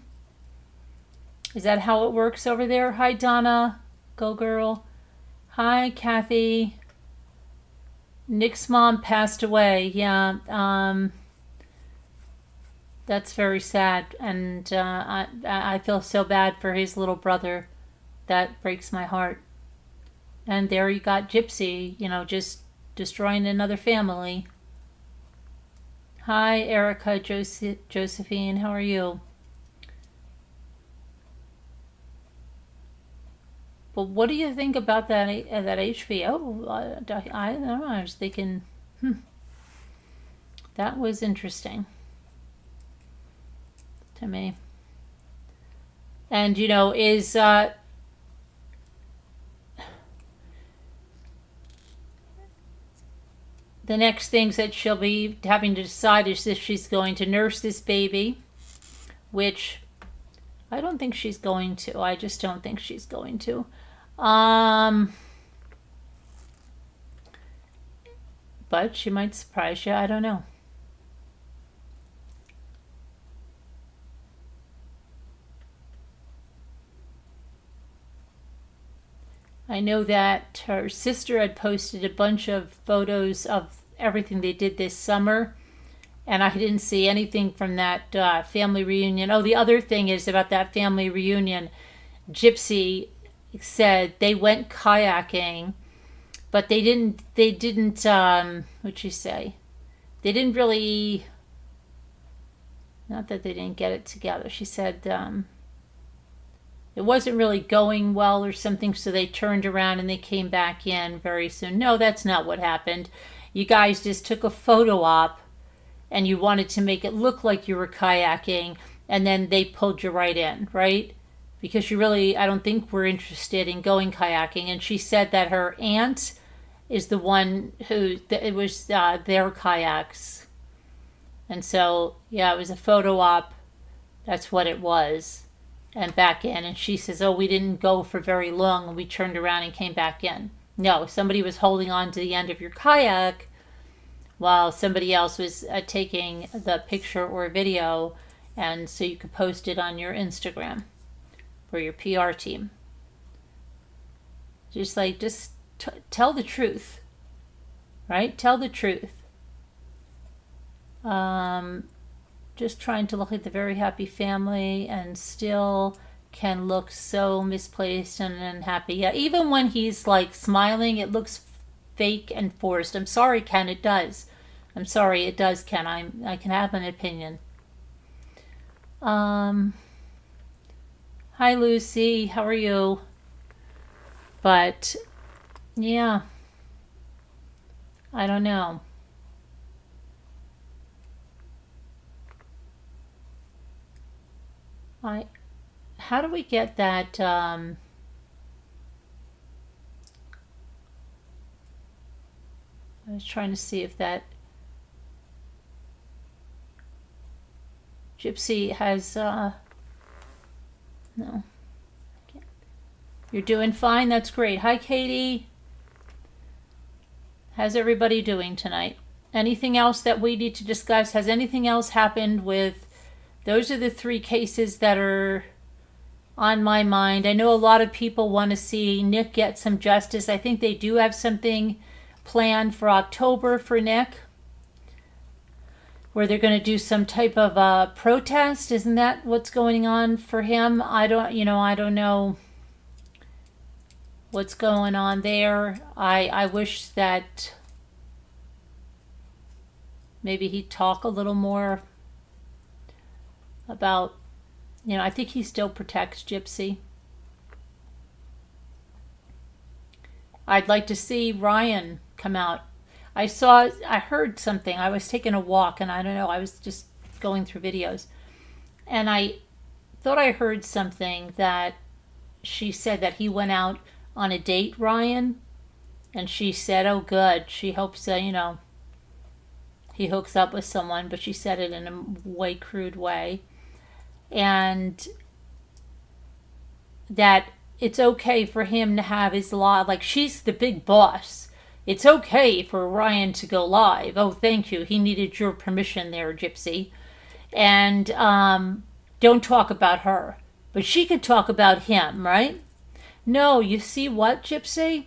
Is that how it works over there? Hi, Donna. Go, girl. Hi, Kathy. Nick's mom passed away. Yeah. That's very sad. And I feel so bad for his little brother. That breaks my heart. And there you got Gypsy, just destroying another family. Hi, Erica, Josephine, how are you? But what do you think about that HBO? I don't know. I was thinking, that was interesting to me. And is the next things that she'll be having to decide is if she's going to nurse this baby, which I don't think she's going to. I just don't think she's going to. But she might surprise you. I don't know. I know that her sister had posted a bunch of photos of everything they did this summer, and I didn't see anything from that family reunion. Oh, the other thing is about that family reunion. Gypsy said they went kayaking, but they didn't what'd she say? They didn't really, not that they didn't get it together. She said it wasn't really going well or something, so they turned around and they came back in very soon. No, that's not what happened. You guys just took a photo op and you wanted to make it look like you were kayaking, and then they pulled you right in, right? Because you really, I don't think we're interested in going kayaking. And she said that her aunt is the one who, it was their kayaks. And so, yeah, it was a photo op. That's what it was. And back in, and she says, oh, we didn't go for very long, and we turned around and came back in. No, somebody was holding on to the end of your kayak while somebody else was taking the picture or video, and so you could post it on your Instagram for your PR team. Just tell the truth, right? Tell the truth. Just trying to look at the very happy family and still can look so misplaced and unhappy. Yeah, even when he's like smiling, it looks fake and forced. I'm sorry, Ken, it does. I'm sorry, it does, Ken. I can have an opinion. Hi, Lucy. How are you? But, yeah. I don't know. I How do we get that? I was trying to see if that Gypsy has. No. You're doing fine. That's great. Hi, Katie. How's everybody doing tonight? Anything else that we need to discuss? Has anything else happened with? Those are the three cases that are on my mind. I know a lot of people want to see Nick get some justice. I think they do have something planned for October for Nick, where they're going to do some type of protest. Isn't that what's going on for him? I don't know what's going on there. I wish that maybe he'd talk a little more about, I think he still protects Gypsy. I'd like to see Ryan come out. I heard something. I was taking a walk, and I don't know, I was just going through videos, and I thought I heard something that she said that he went out on a date, Ryan, and she said, oh good, she hopes that, he hooks up with someone, but she said it in a way crude way, and that it's okay for him to have his law, like she's the big boss. It's okay for Ryan to go live. Oh, thank you. He needed your permission there, Gypsy. And don't talk about her. But she could talk about him, right? No, you see what, Gypsy?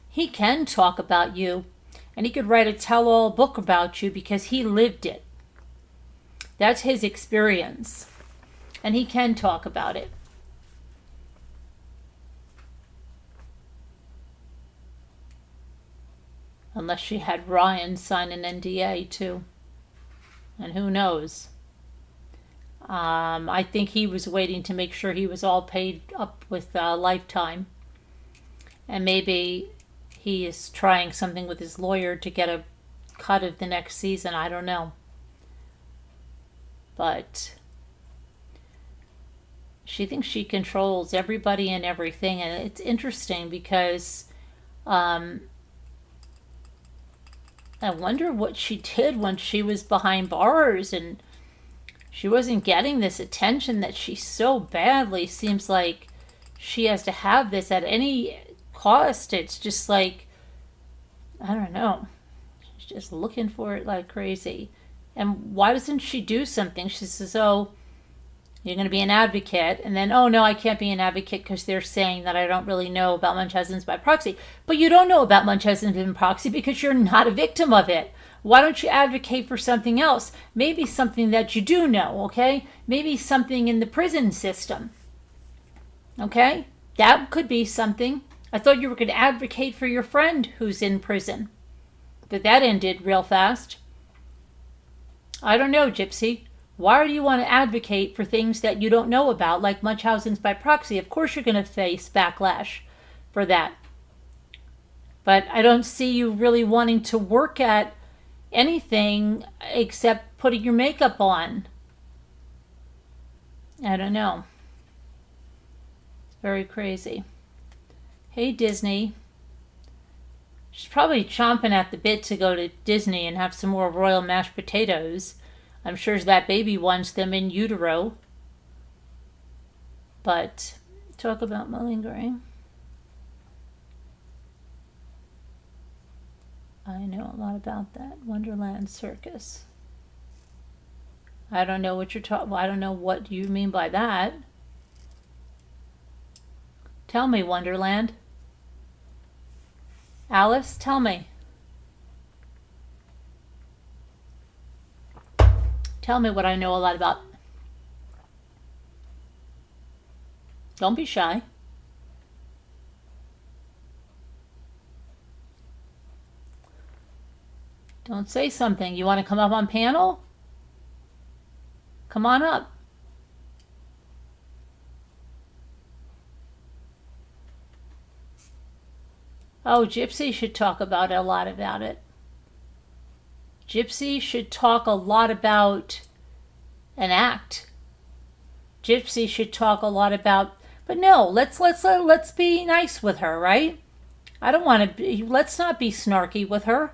He can talk about you. And he could write a tell-all book about you because he lived it. That's his experience. And he can talk about it. Unless she had Ryan sign an NDA too. And who knows? I think he was waiting to make sure he was all paid up with Lifetime. And maybe he is trying something with his lawyer to get a cut of the next season. I don't know. But she thinks she controls everybody and everything. And it's interesting because I wonder what she did when she was behind bars and she wasn't getting this attention that she so badly seems like she has to have this at any cost. It's just like, I don't know. She's just looking for it like crazy. And why doesn't she do something? She says, oh, you're going to be an advocate. And then, oh, no, I can't be an advocate because they're saying that I don't really know about Munchausen's by proxy. But you don't know about Munchausen's by proxy because you're not a victim of it. Why don't you advocate for something else? Maybe something that you do know, okay? Maybe something in the prison system. Okay? That could be something. I thought you were going to advocate for your friend who's in prison. But that ended real fast. I don't know, Gypsy. Why do you want to advocate for things that you don't know about, like Munchausen's by proxy? Of course you're going to face backlash for that. But I don't see you really wanting to work at anything except putting your makeup on. I don't know. It's very crazy. Hey, Disney. She's probably chomping at the bit to go to Disney and have some more royal mashed potatoes. I'm sure that baby wants them in utero. But talk about malingering. I know a lot about that. Wonderland Circus. I don't know what you're talking. Well, I don't know what you mean by that. Tell me, Wonderland. Alice, tell me. Tell me what I know a lot about. Don't be shy. Don't say something. You want to come up on panel? Come on up. Oh, Gypsy should talk about a lot about it. Gypsy should talk a lot about an act. Gypsy should talk a lot about, but no, let's be nice with her, right? I don't want to be, let's not be snarky with her.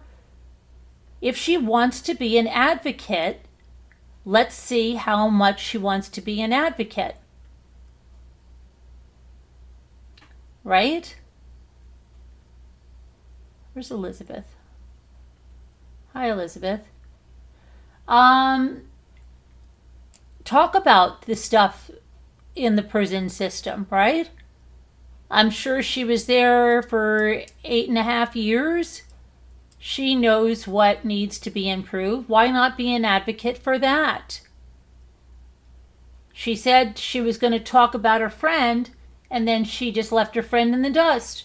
If she wants to be an advocate, let's see how much she wants to be an advocate. Right? Where's Elizabeth? Hi, Elizabeth. Talk about the stuff in the prison system, right? I'm sure she was there for 8.5 years. She knows what needs to be improved. Why not be an advocate for that? She said she was going to talk about her friend, and then she just left her friend in the dust.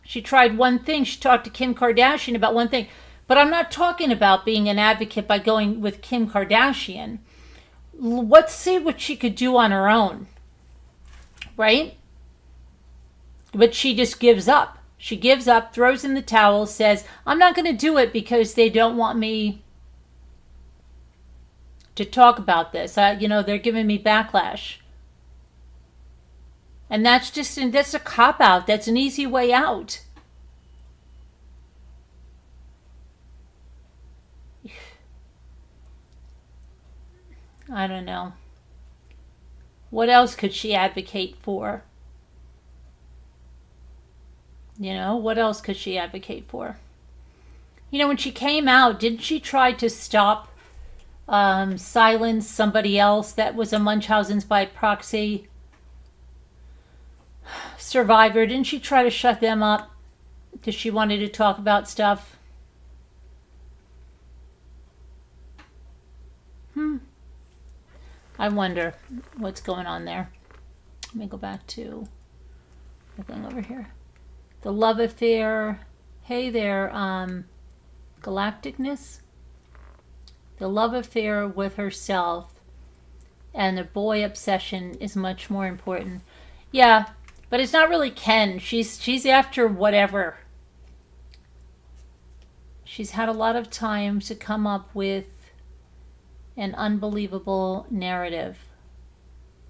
She tried one thing. She talked to Kim Kardashian about one thing. But I'm not talking about being an advocate by going with Kim Kardashian. Let's see what she could do on her own. Right? But she just gives up. She gives up, throws in the towel, says, I'm not going to do it because they don't want me to talk about this. They're giving me backlash. And that's a cop-out. That's an easy way out. I don't know. What else could she advocate for? What else could she advocate for? When she came out, didn't she try to silence somebody else that was a Munchausen's by proxy survivor? Didn't she try to shut them up because she wanted to talk about stuff? I wonder what's going on there. Let me go back to the thing over here. The love affair. Hey there, Galacticness. The love affair with herself and the boy obsession is much more important. Yeah, but it's not really Ken. She's after whatever. She's had a lot of time to come up with an unbelievable narrative,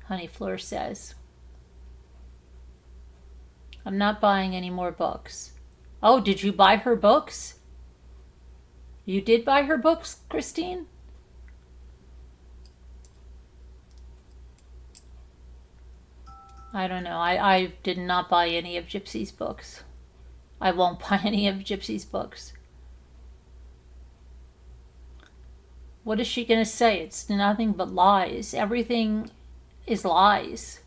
Honey Fleur says. I'm not buying any more books. Oh, did you buy her books? You did buy her books, Christine? I don't know. I did not buy any of Gypsy's books. I won't buy any of Gypsy's books. What is she going to say? It's nothing but lies. Everything is lies.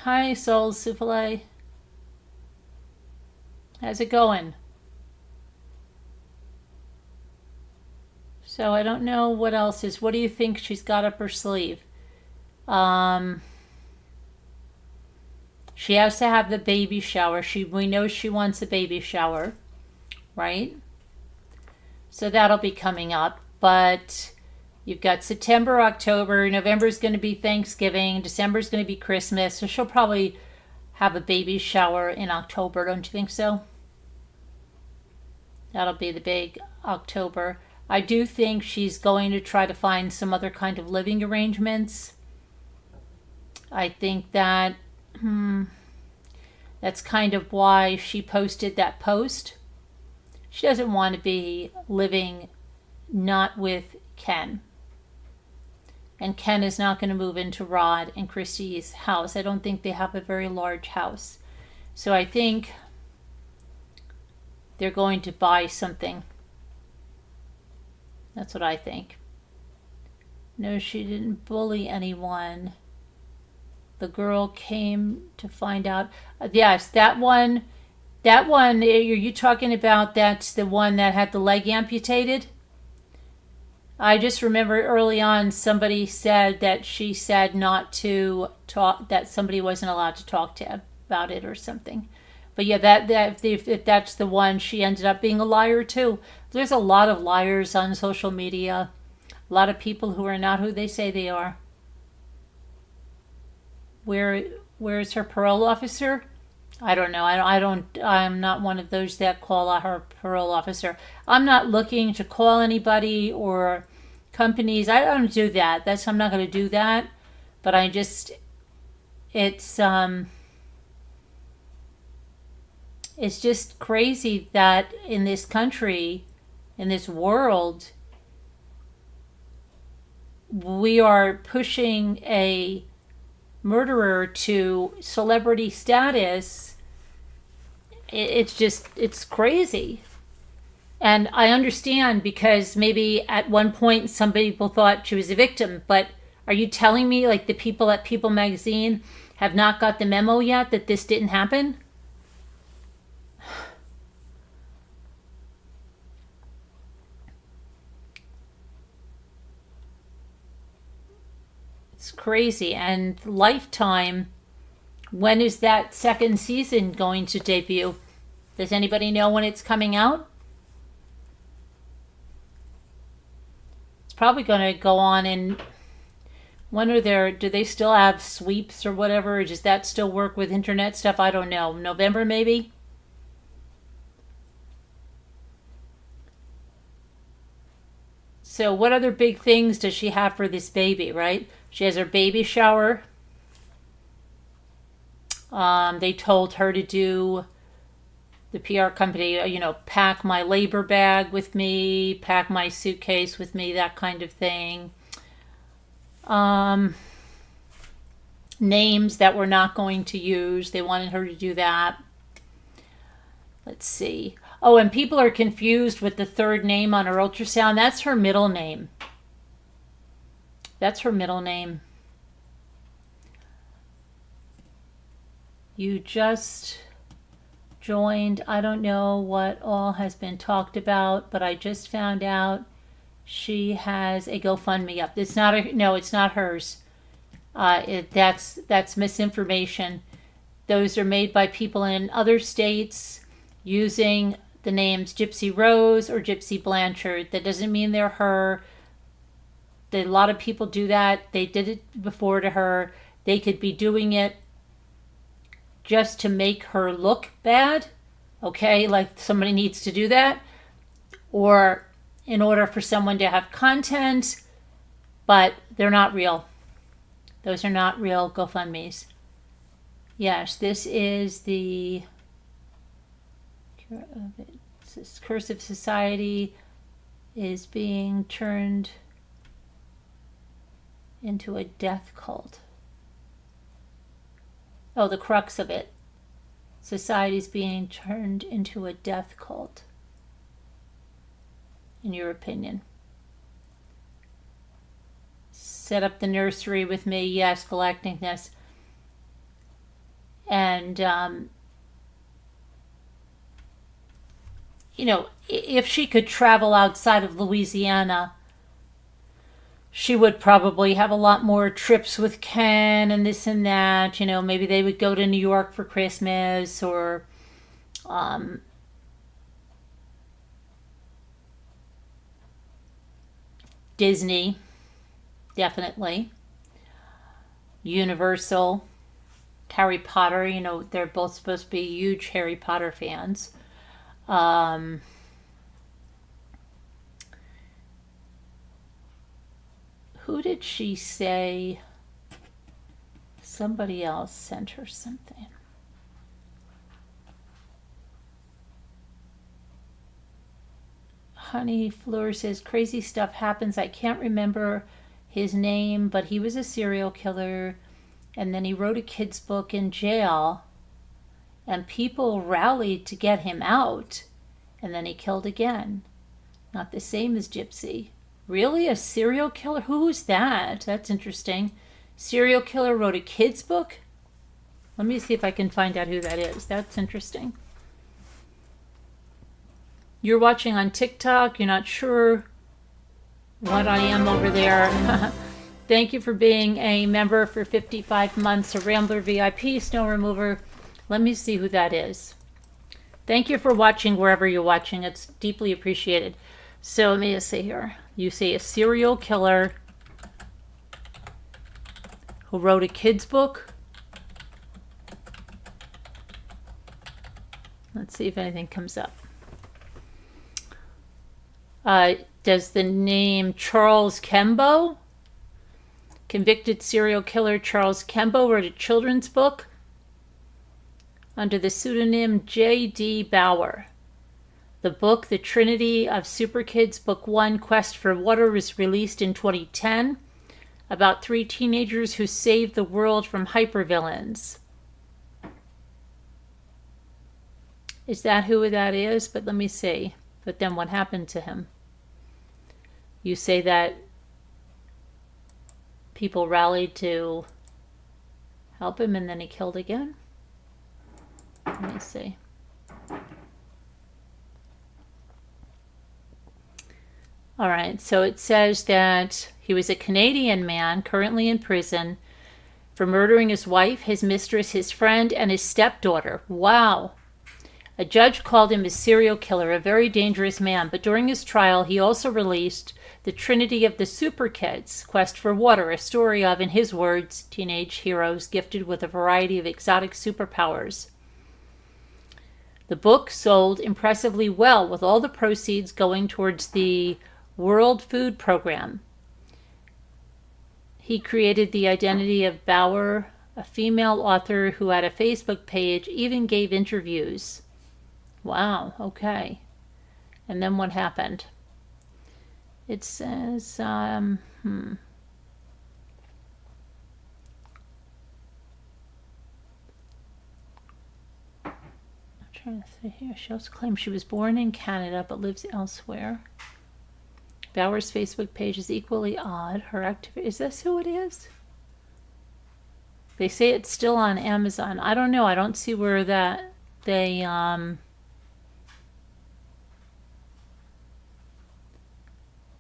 Hi, Soul Souffle. How's it going? So I don't know what else is. What do you think she's got up her sleeve? She has to have the baby shower. We know she wants a baby shower, right? So that'll be coming up. But you've got September, October, November is going to be Thanksgiving, December is going to be Christmas. So she'll probably have a baby shower in October, don't you think so? That'll be the big October. I do think she's going to try to find some other kind of living arrangements. I think that that's kind of why she posted that post. She doesn't want to be living not with Ken. And Ken is not going to move into Rod and Christy's house. I don't think they have a very large house. So I think they're going to buy something. That's what I think. No, she didn't bully anyone. The girl came to find out. Yes, that one, are you talking about? That's the one that had the leg amputated? I just remember early on somebody said that she said not to talk, that somebody wasn't allowed to talk to about it or something. But yeah, if that's the one, she ended up being a liar too. There's a lot of liars on social media. A lot of people who are not who they say they are. Where where's her parole officer? I don't know. I'm not one of those that call out her parole officer. I'm not looking to call anybody or companies. I don't do that. I'm not going to do that. But it's it's just crazy that in this country, in this world, we are pushing a murderer to celebrity status. It's crazy. And I understand, because maybe at one point some people thought she was a victim, but are you telling me, like, the people at People magazine have not got the memo yet that this didn't happen? It's crazy. And Lifetime, when is that second season going to debut? Does anybody know when it's coming out? It's probably going to go on in... do they still have sweeps or whatever? Or does that still work with internet stuff? I don't know. November maybe? So what other big things does she have for this baby, right? She has her baby shower. They told her to do, the PR company, pack my labor bag with me, pack my suitcase with me, that kind of thing. Names that we're not going to use. They wanted her to do that. Let's see. Oh, and people are confused with the third name on her ultrasound. That's her middle name. That's her middle name. You just joined. I don't know what all has been talked about, but I just found out she has a GoFundMe up. It's not no, it's not hers. That's misinformation. Those are made by people in other states using the names Gypsy Rose or Gypsy Blanchard. That doesn't mean they're her. A lot of people do that. They did it before to her. They could be doing it just to make her look bad. Okay, like somebody needs to do that. Or in order for someone to have content, but they're not real. Those are not real GoFundMes. Yes, this is the cursive society is being turned into a death cult. Oh, the crux of it. Society's being turned into a death cult. In your opinion. Set up the nursery with me. Yes, collecting this. And, if she could travel outside of Louisiana, she would probably have a lot more trips with Ken and this and that. Maybe they would go to New York for Christmas, or Disney, definitely. Universal, Harry Potter, they're both supposed to be huge Harry Potter fans. Who did she say? Somebody else sent her something. Honey Fleur says, crazy stuff happens. I can't remember his name, but he was a serial killer. And then he wrote a kid's book in jail. And people rallied to get him out. And then he killed again. Not the same as Gypsy. Really? A serial killer? Who was that? That's interesting. Serial killer wrote a kid's book? Let me see if I can find out who that is. That's interesting. You're watching on TikTok. You're not sure what I am over there. Thank you for being a member for 55 months. A Rambler VIP snow remover. Let me see who that is. Thank you for watching wherever you're watching. It's deeply appreciated. So let me just see here. You see a serial killer who wrote a kid's book. Let's see if anything comes up. Does the name Charles Kembo, convicted serial killer Charles Kembo, wrote a children's book under the pseudonym J.D. Bauer. The book, The Trinity of Super Kids, Book 1, Quest for Water, was released in 2010, about 3 teenagers who saved the world from hypervillains. Is that who that is? But let me see. But then what happened to him? You say that people rallied to help him and then he killed again? Let me see. All right, so it says that he was a Canadian man currently in prison for murdering his wife, his mistress, his friend, and his stepdaughter. Wow. A judge called him a serial killer, a very dangerous man, but during his trial, he also released The Trinity of the Super Kids, Quest for Water, a story of, in his words, teenage heroes gifted with a variety of exotic superpowers. The book sold impressively well, with all the proceeds going towards the World Food Program. He created the identity of Bauer, a female author who had a Facebook page, even gave interviews. Wow, okay. And then what happened? It says, I'm trying to see here. She also claims she was born in Canada but lives elsewhere. Bauer's Facebook page is equally odd. Her activity, is this who it is? They say it's still on Amazon. I don't know. I don't see where that they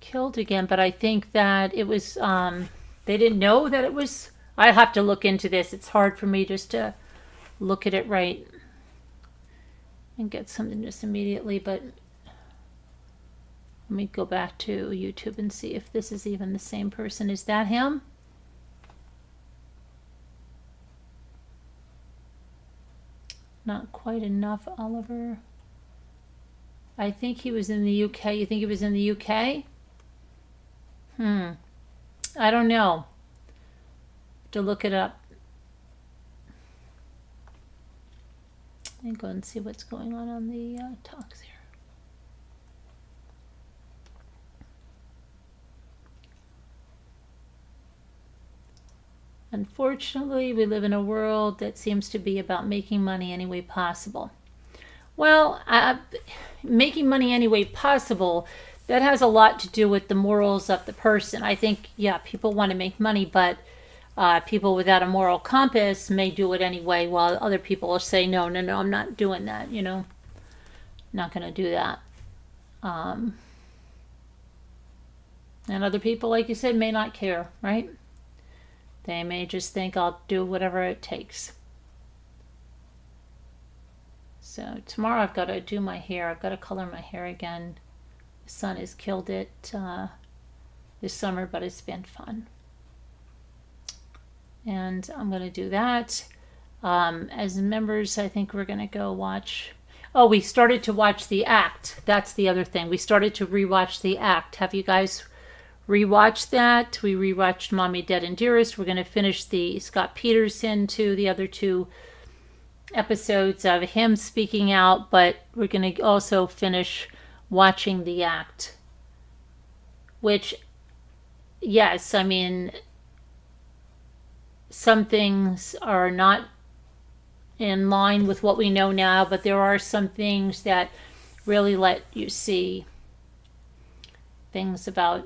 killed again, but I think that it was they didn't know that it was. I have to look into this. It's hard for me just to look at it right and get something just immediately, but let me go back to YouTube and see if this is even the same person. Is that him? Not quite enough, Oliver. I think he was in the UK. You think he was in the UK? I don't know. To look it up. Let me go and see what's going on the talks here. Unfortunately, we live in a world that seems to be about making money any way possible. Well, making money any way possible, that has a lot to do with the morals of the person. I think, yeah, people want to make money, but people without a moral compass may do it anyway, while other people will say, no, I'm not doing that, not going to do that. And other people, like you said, may not care, right? They may just think I'll do whatever it takes. So tomorrow I've got to do my hair. I've got to color my hair again. The sun has killed it this summer, but it's been fun. And I'm going to do that. As members, I think we're going to go watch... Oh, we started to watch The Act. That's the other thing. We started to rewatch The Act. Have you guys rewatched that? We rewatched Mommy, Dead and Dearest. We're going to finish the Scott Peterson the other 2 episodes of him speaking out, but we're going to also finish watching The Act. Which, yes, I mean, some things are not in line with what we know now, but there are some things that really let you see things about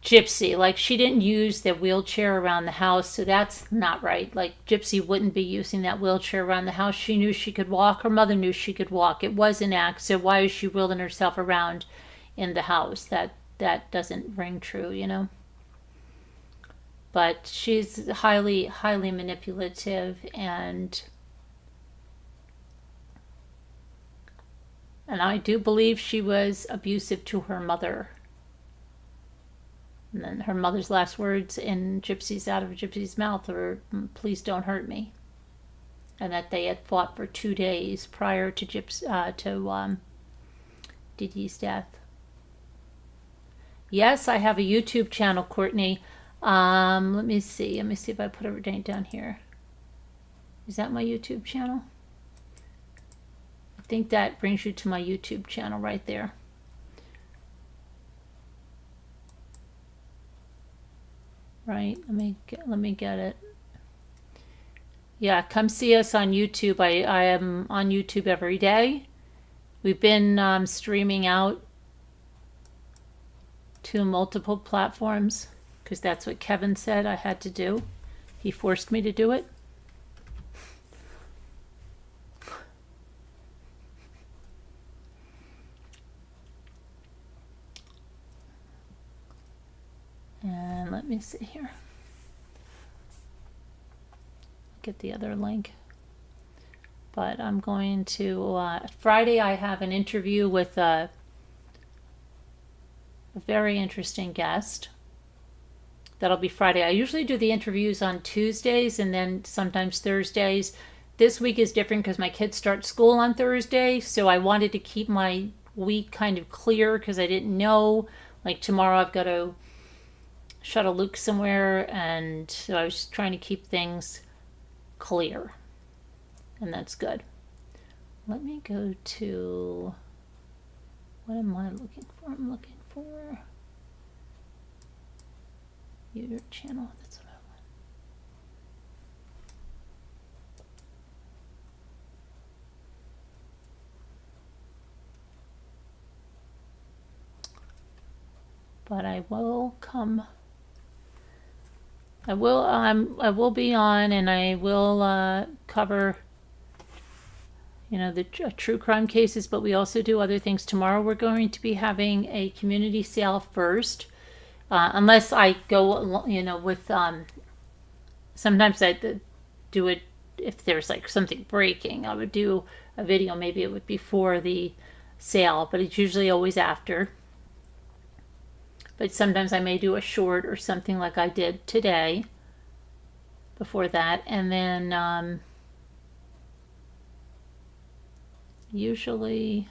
Gypsy. Like, she didn't use the wheelchair around the house, so that's not right. Like, Gypsy wouldn't be using that wheelchair around the house. She knew she could walk. Her mother knew she could walk. It was an act, so why is she wheeling herself around in the house? That doesn't ring true, But she's highly, highly manipulative, and I do believe she was abusive to her mother. And then her mother's last words out of Gypsy's mouth were, "Please don't hurt me." and that they had fought for 2 days prior to Dee Dee's death. Yes, I have a YouTube channel, Courtney. Let me see if I put everything down here. Is that my YouTube channel? I think that brings you to my YouTube channel right there. Right, let me get it. Yeah, come see us on YouTube. I am on YouTube every day. We've been streaming out to multiple platforms because that's what Kevin said I had to do. He forced me to do it. And let me see here. Get the other link. But I'm going to, Friday I have an interview with a very interesting guest. That'll be Friday. I usually do the interviews on Tuesdays and then sometimes Thursdays. This week is different because my kids start school on Thursday, so I wanted to keep my week kind of clear because I didn't know. Like tomorrow I've got to shuttle Luke somewhere, and so I was just trying to keep things clear. And that's good. Let me go to, what am I looking for? I'm looking for your channel. That's what I want. But I will come. I will be on, and I will cover, the true crime cases, but we also do other things. Tomorrow we're going to be having a community sale first, unless I go, with, sometimes I do it if there's like something breaking. I would do a video, maybe it would be before the sale, but it's usually always after. But sometimes I may do a short or something like I did today before that. And then usually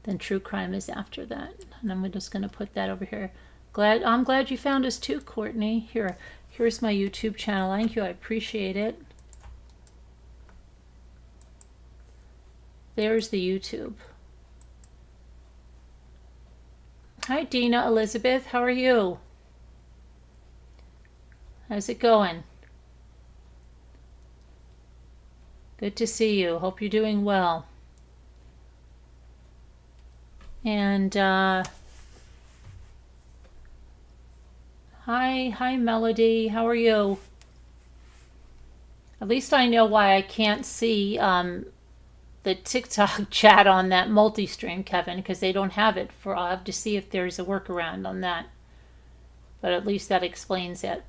then true crime is after that. And I'm just going to put that over here. I'm glad you found us too, Courtney. Here's my YouTube channel. Thank you. I appreciate it. There's the YouTube. Hi, Dina Elizabeth. How are you? How's it going? Good to see you. Hope you're doing well. And hi, Melody. How are you? At least I know why I can't see the TikTok chat on that multi-stream, Kevin, because they don't have it. I'll have to see if there's a workaround on that. But at least that explains it.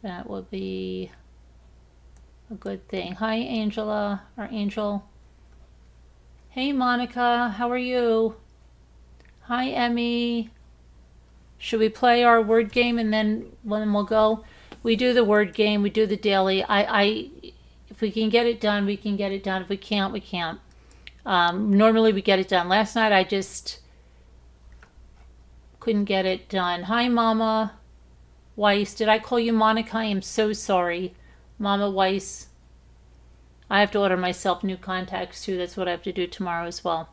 That would be a good thing. Hi, Angela, or Angel. Hey, Monica, how are you? Hi, Emmy. Should we play our word game and then we'll go? We do the word game. We do the daily. If we can get it done, we can get it done. If we can't, we can't. Normally we get it done. Last night I just couldn't get it done. Hi, Mama Weiss. Did I call you Monica? I am so sorry. Mama Weiss. I have to order myself new contacts too. That's what I have to do tomorrow as well.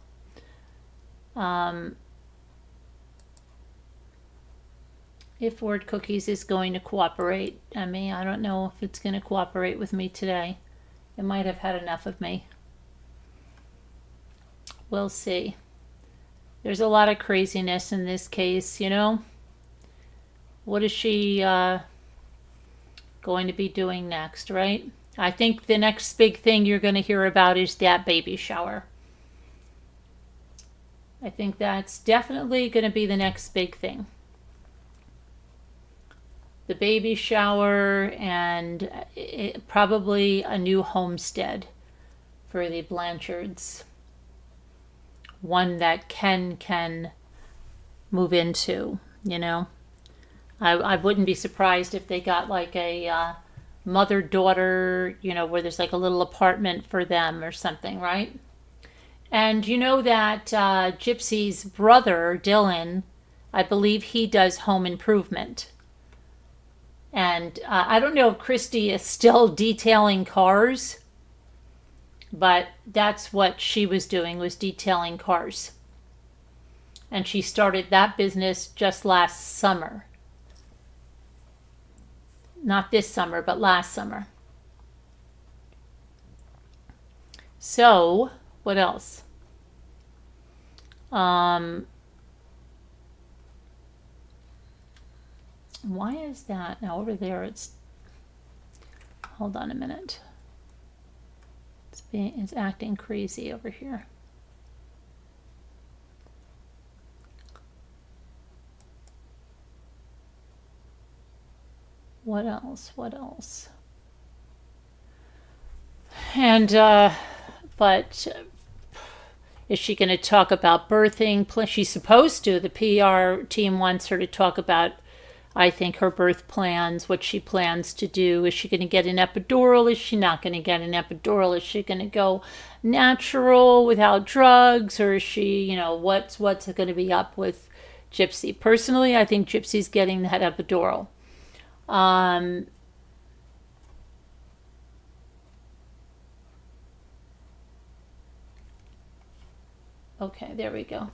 If Word Cookies is going to cooperate. I mean, I don't know if it's going to cooperate with me today. It might have had enough of me. We'll see. There's a lot of craziness in this case, What is she going to be doing next, right? I think the next big thing you're going to hear about is that baby shower. I think that's definitely going to be the next big thing. The baby shower and probably a new homestead for the Blanchards. One that Ken can move into, I wouldn't be surprised if they got like a mother-daughter, where there's like a little apartment for them or something, right? And you know that Gypsy's brother, Dylan, I believe he does home improvement. And I don't know if Christy is still detailing cars, but that's what she was doing, was detailing cars. And she started that business just last summer. Not this summer, but last summer. So, what else? Why is that? Now over there it's, hold on a minute. It's acting crazy over here. What else? What else? And, but is she going to talk about birthing? She's supposed to. The PR team wants her to talk about, I think, her birth plans, what she plans to do. Is she going to get an epidural? Is she not going to get an epidural? Is she going to go natural without drugs? Or is she, what's going to be up with Gypsy? Personally, I think Gypsy's getting that epidural. Okay, there we go.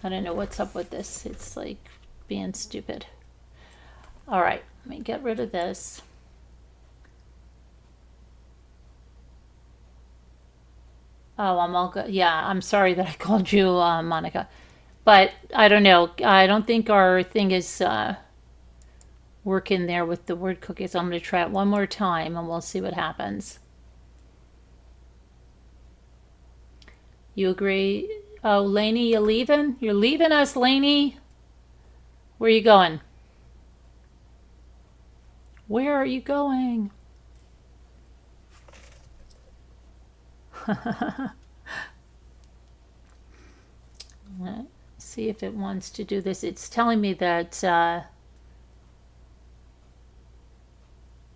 I don't know what's up with this. It's like being stupid. All right, let me get rid of this. Oh, I'm all good. Yeah, I'm sorry that I called you Monica. But I don't know. I don't think our thing is working there with the word cookies. I'm going to try it one more time and we'll see what happens. You agree? Oh, Lainey, you leaving? You're leaving us, Lainey? Where are you going? Where are you going? Let's see if it wants to do this. It's telling me that,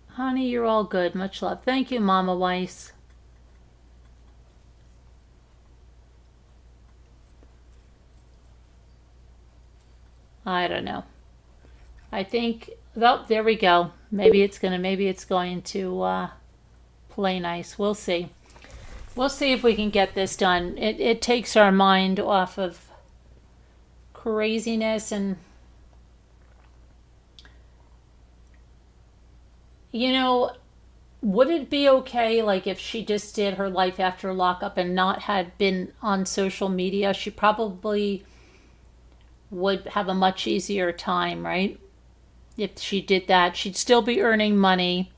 honey, you're all good. Much love. Thank you, Mama Weiss. I don't know. I think, oh, there we go. Maybe it's going to play nice. We'll see. We'll see if we can get this done. It takes our mind off of craziness and, would it be okay, like, if she just did her life after lockup and not had been on social media? She probably would have a much easier time, right? If she did that, she'd still be earning money.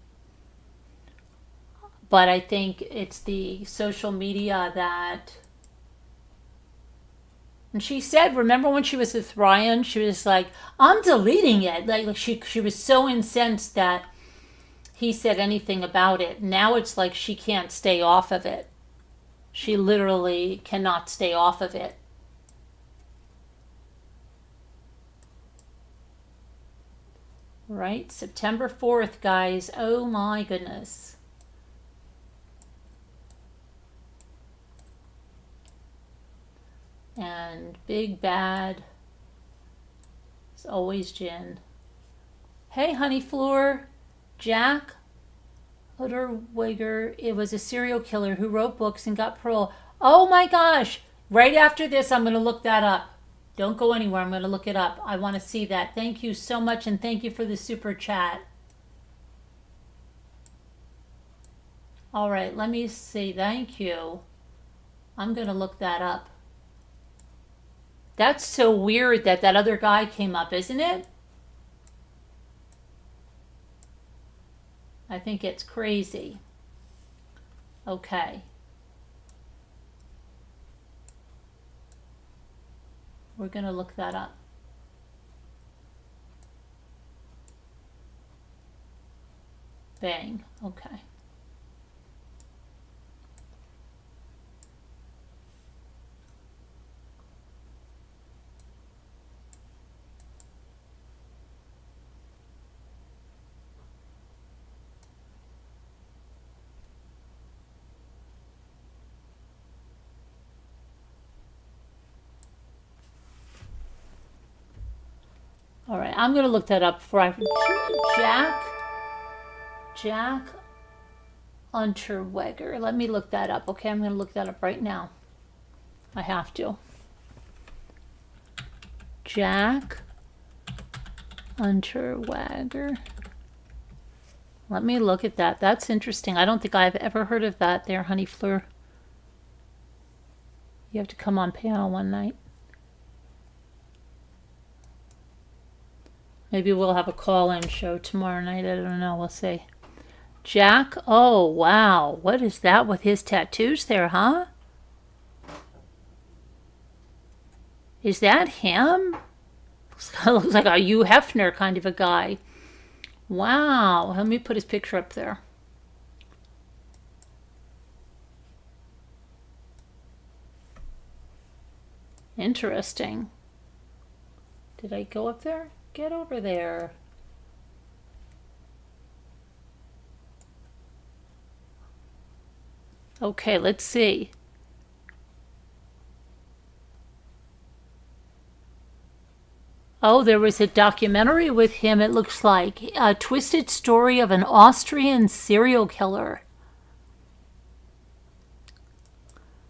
But I think it's the social media that. And she said, remember when she was with Ryan, she was like, I'm deleting it. Like she was so incensed that he said anything about it. Now it's like she can't stay off of it. She literally cannot stay off of it. Right? September 4th, guys. Oh my goodness. And Big Bad is always Jen. Hey, Honey Floor. Jack Oderweger, it was a serial killer who wrote books and got parole. Oh my gosh. Right after this, I'm going to look that up. Don't go anywhere. I'm going to look it up. I want to see that. Thank you so much, and thank you for the super chat. All right, let me see. Thank you. I'm going to look that up. That's so weird that other guy came up, isn't it? I think it's crazy. Okay. We're going to look that up. Bang. Okay. All right, I'm going to look that up before I... Jack Unterweger. Let me look that up. Okay, I'm going to look that up right now. I have to. Jack Unterweger. Let me look at that. That's interesting. I don't think I've ever heard of that there, Honey Fleur. You have to come on panel one night. Maybe we'll have a call-in show tomorrow night. I don't know. We'll see. Jack. Oh, wow. What is that with his tattoos there, huh? Is that him? Looks like a Hugh Hefner kind of a guy. Wow. Let me put his picture up there. Interesting. Did I go up there? Get over there. Okay, let's see. Oh, there was a documentary with him, it looks like. A twisted story of an Austrian serial killer.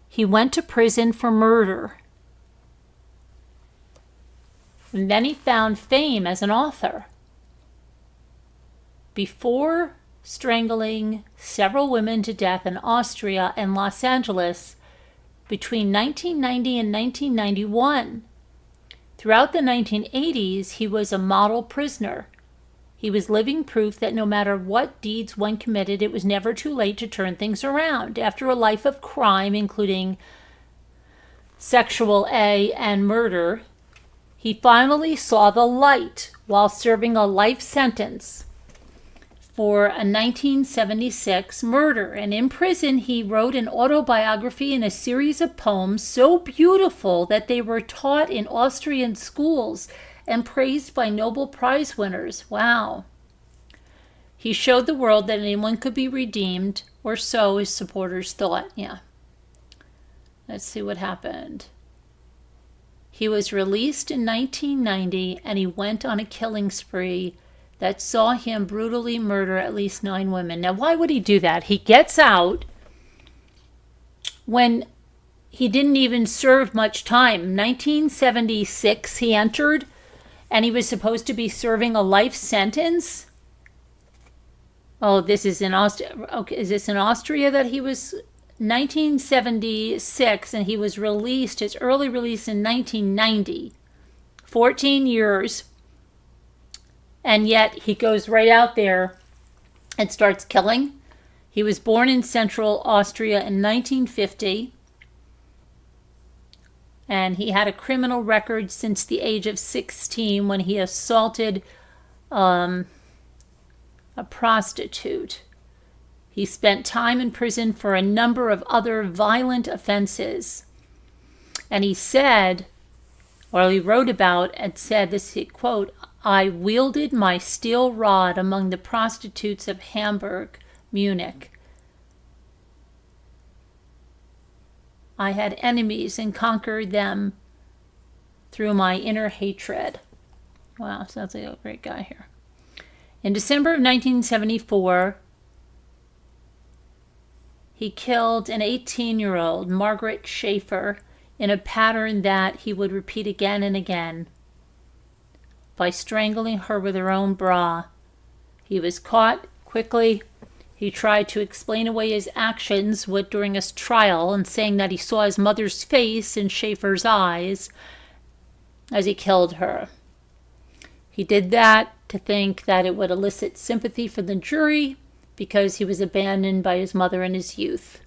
He went to prison for murder. And then he found fame as an author. Before strangling several women to death in Austria and Los Angeles between 1990 and 1991. Throughout the 1980s, he was a model prisoner. He was living proof that no matter what deeds one committed, it was never too late to turn things around. After a life of crime, including sexual and murder, he finally saw the light while serving a life sentence for a 1976 murder. And in prison, he wrote an autobiography and a series of poems so beautiful that they were taught in Austrian schools and praised by Nobel Prize winners. Wow. He showed the world that anyone could be redeemed, or so his supporters thought. Yeah. Let's see what happened. He was released in 1990, and he went on a killing spree that saw him brutally murder at least 9 women. Now, why would he do that? He gets out when he didn't even serve much time. 1976, he entered, and he was supposed to be serving a life sentence. Oh, this is in Austria. Okay, is this in Austria that he was... 1976, and he was released, his early release in 1990. 14 years. And yet he goes right out there and starts killing. He was born in Central Austria in 1950. And he had a criminal record since the age of 16 when he assaulted a prostitute. He spent time in prison for a number of other violent offenses. And he said, or he wrote about and said this, quote, "I wielded my steel rod among the prostitutes of Hamburg, Munich. I had enemies and conquered them through my inner hatred." Wow, sounds like a great guy here. In December of 1974, he killed an 18-year-old, Margaret Schaefer, in a pattern that he would repeat again and again by strangling her with her own bra. He was caught quickly. He tried to explain away his actions during his trial and saying that he saw his mother's face in Schaefer's eyes as he killed her. He did that to think that it would elicit sympathy from the jury because he was abandoned by his mother in his youth.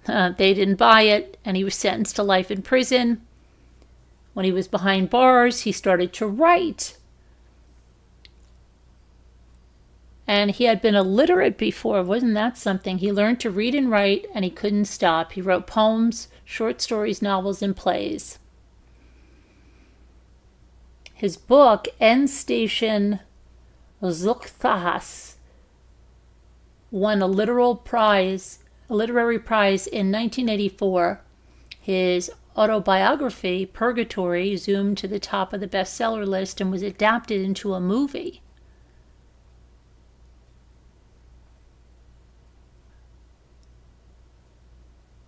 They didn't buy it, and he was sentenced to life in prison. When he was behind bars, he started to write. And he had been illiterate before. Wasn't that something? He learned to read and write, and he couldn't stop. He wrote poems, short stories, novels, and plays. His book, Endstation Zuchthaus, won a literary prize in 1984. His autobiography, Purgatory, zoomed to the top of the bestseller list and was adapted into a movie.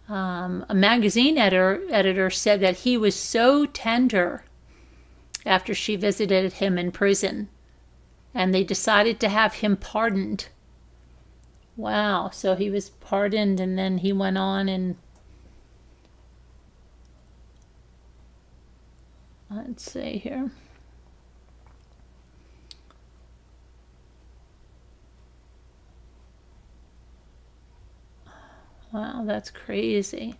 A magazine editor said that he was so tender after she visited him in prison, and they decided to have him pardoned. Wow, so he was pardoned, and then he went on and... Let's see here. Wow, that's crazy.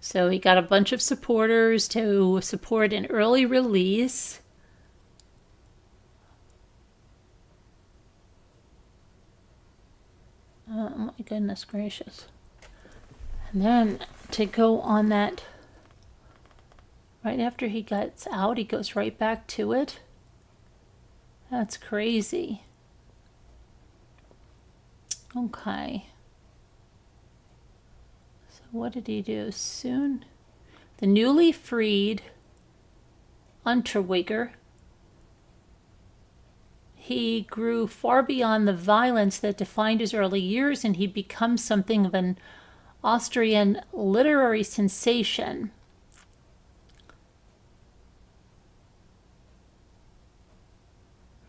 So he got a bunch of supporters to support an early release. Oh my goodness gracious. And then to go on that, right after he gets out, he goes right back to it. That's crazy. Okay. What did he do? Soon, the newly freed Unterweger, he grew far beyond the violence that defined his early years, and he becomes something of an Austrian literary sensation.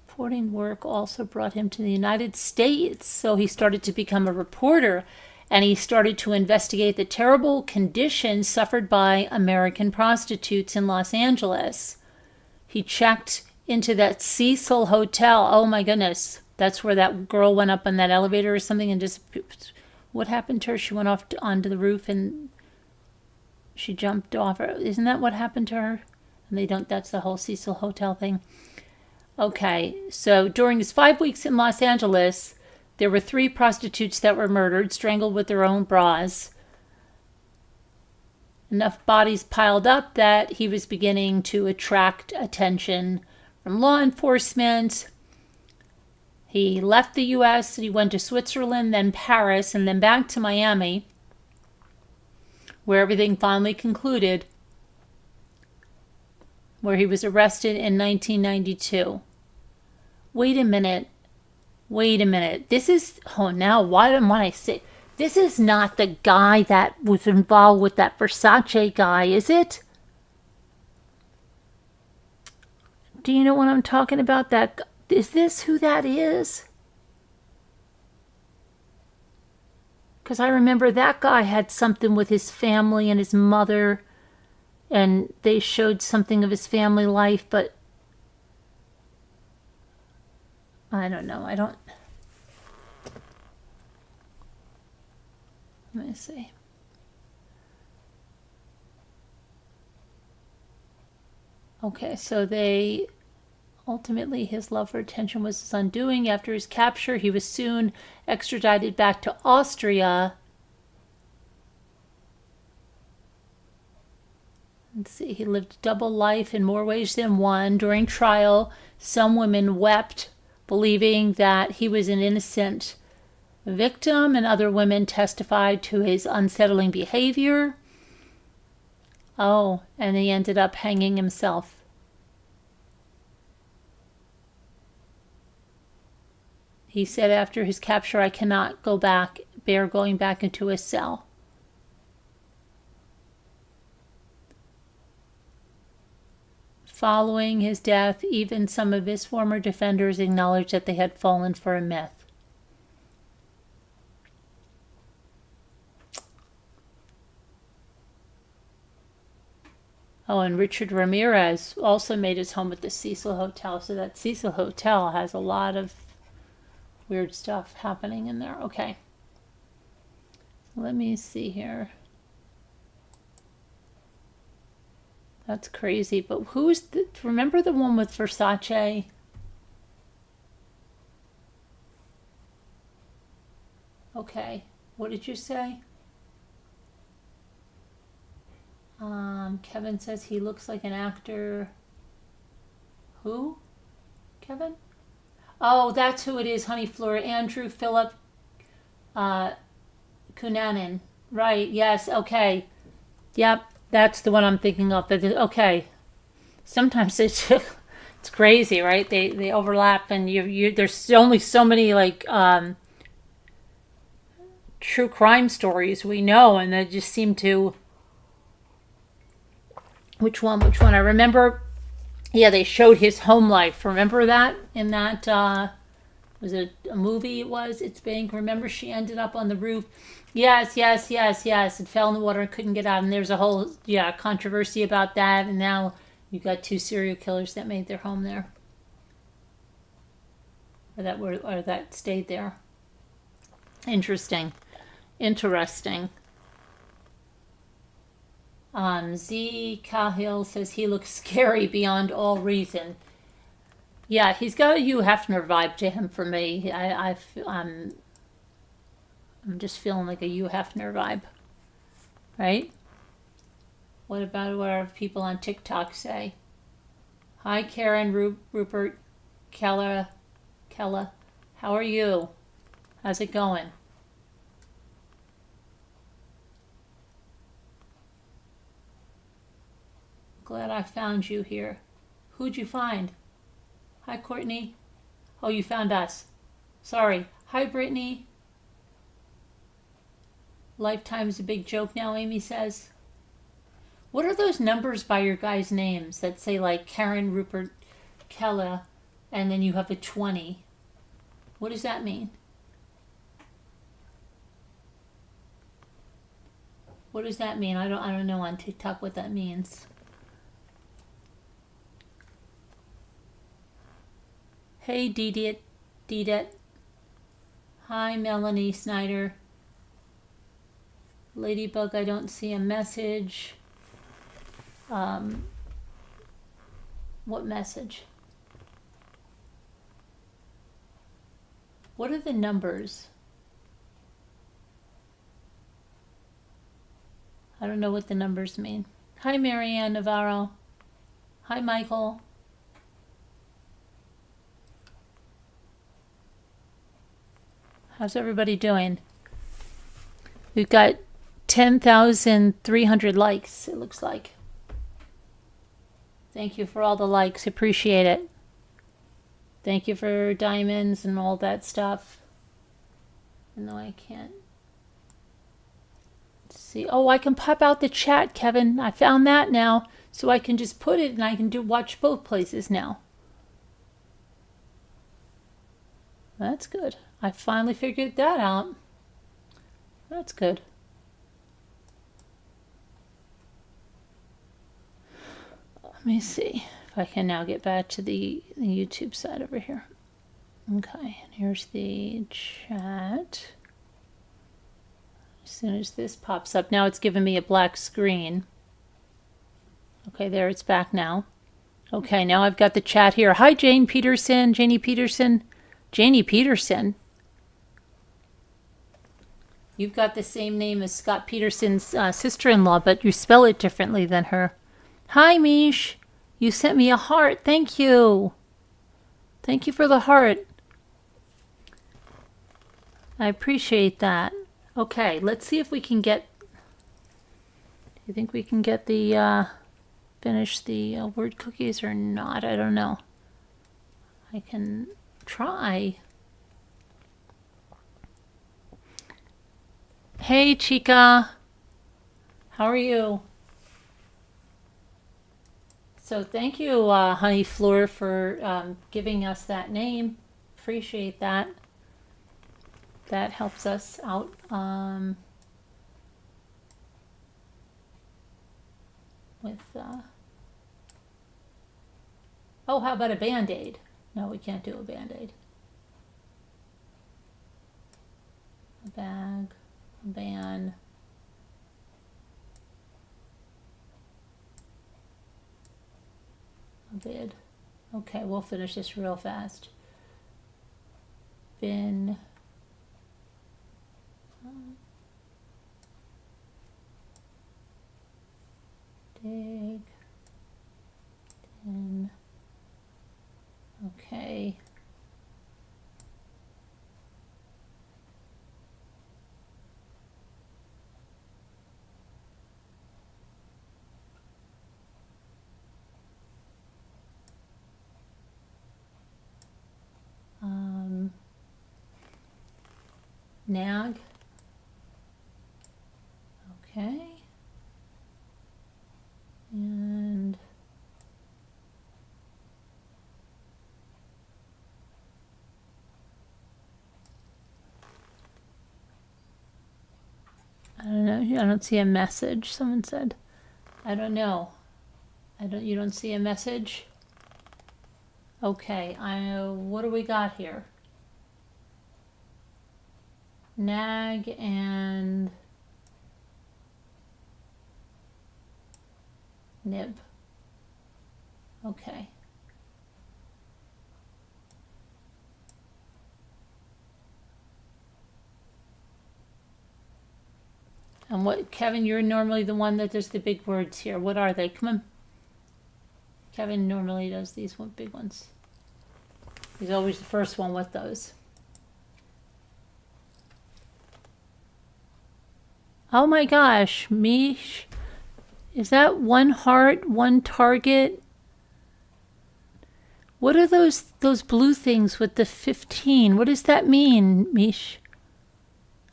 Reporting work also brought him to the United States, so he started to become a reporter. And he started to investigate the terrible conditions suffered by American prostitutes in Los Angeles. He checked into that Cecil Hotel. Oh my goodness. That's where that girl went up on that elevator or something and just... What happened to her? She went off onto the roof and she jumped off. Isn't that what happened to her? And they don't... That's the whole Cecil Hotel thing. Okay. So during his 5 weeks in Los Angeles... There were 3 prostitutes that were murdered, strangled with their own bras. Enough bodies piled up that he was beginning to attract attention from law enforcement. He left the U.S. and he went to Switzerland, then Paris, and then back to Miami, where everything finally concluded, where he was arrested in 1992. Wait a minute. This is, this is not the guy that was involved with that Versace guy, is it? Do you know what I'm talking about? Is this who that is? Because I remember that guy had something with his family and his mother, and they showed something of his family life, but I don't know. Let me see. Okay, so ultimately his love for attention was his undoing. After his capture, he was soon extradited back to Austria. Let's see, he lived a double life in more ways than one. During trial, some women wept, believing that he was an innocent victim, and other women testified to his unsettling behavior. Oh, and he ended up hanging himself. He said after his capture, "I cannot bear going back into a cell." Following his death, even some of his former defenders acknowledged that they had fallen for a myth. Oh, and Richard Ramirez also made his home at the Cecil Hotel. So that Cecil Hotel has a lot of weird stuff happening in there. Okay. Let me see here. That's crazy. But remember the one with Versace? Okay. What did you say? Kevin says he looks like an actor. Who? Kevin? Oh, that's who it is, Honey Flora. Andrew Philip Cunanan. Right, yes, okay. Yep, That's the one I'm thinking of. Okay, sometimes it's crazy, right? They overlap, and there's only so many like true crime stories we know, and they just seem to. Which one? Which one? I remember. Yeah, they showed his home life. Remember that in that was it a movie? It was It's Bank. Remember she ended up on the roof. Yes, yes, yes, yes. It fell in the water and couldn't get out. And there's a whole controversy about that. And now you've got two serial killers that made their home there, or that stayed there. Interesting, interesting. Z Cahill says he looks scary beyond all reason. Yeah, he's got a Hugh Hefner vibe to him for me. I'm just feeling like a Hugh Hefner vibe, right? What about what our people on TikTok say? Hi, Karen, Rupert, Kella. How are you? How's it going? Glad I found you here. Who'd you find? Hi, Courtney. Oh, you found us. Sorry. Hi, Brittany. Lifetime's a big joke now, Amy says. What are those numbers by your guys' names that say like Karen, Rupert, Kella, and then you have a 20? What does that mean? What does that mean? I don't know on TikTok what that means. Hey, Dedet. Hi, Melanie Snyder. Ladybug, I don't see a message. What message? What are the numbers? I don't know what the numbers mean. Hi, Marianne Navarro. Hi, Michael. How's everybody doing? We've got 10,300 likes, it looks like. Thank you for all the likes. Appreciate it. Thank you for diamonds and all that stuff. No, I can't see. Oh, I can pop out the chat, Kevin. I found that now. So I can just put it and I can watch both places now. That's good. I finally figured that out. That's good. Let me see if I can now get back to the YouTube side over here. Okay, and here's the chat. As soon as this pops up, now it's giving me a black screen. Okay, there, it's back now. Okay, now I've got the chat here. Hi, Janie Peterson. You've got the same name as Scott Peterson's sister-in-law, but you spell it differently than her. Hi, Mish. You sent me a heart. Thank you. Thank you for the heart. I appreciate that. Okay, let's see if we can get... Do you think we can get the... finish the word cookies or not? I don't know. I can try. Hey, Chica. How are you? So thank you, Honey Fleur, for giving us that name. Appreciate that. That helps us out. With oh, how about a Band-Aid? No, we can't do a Band-Aid. A bag, a ban. A bid. Okay, we'll finish this real fast. Bin. Dig. Din. Okay. Nag. Okay. And I don't know. I don't see a message. Someone said. I don't know. You don't see a message? Okay. What do we got here? Nag and nib. Okay. And what, Kevin, you're normally the one that does the big words here. What are they? Come on. Kevin normally does these big ones. He's always the first one with those. Oh my gosh, Mish. Is that one heart, one target? What are those blue things with the 15? What does that mean, Mish?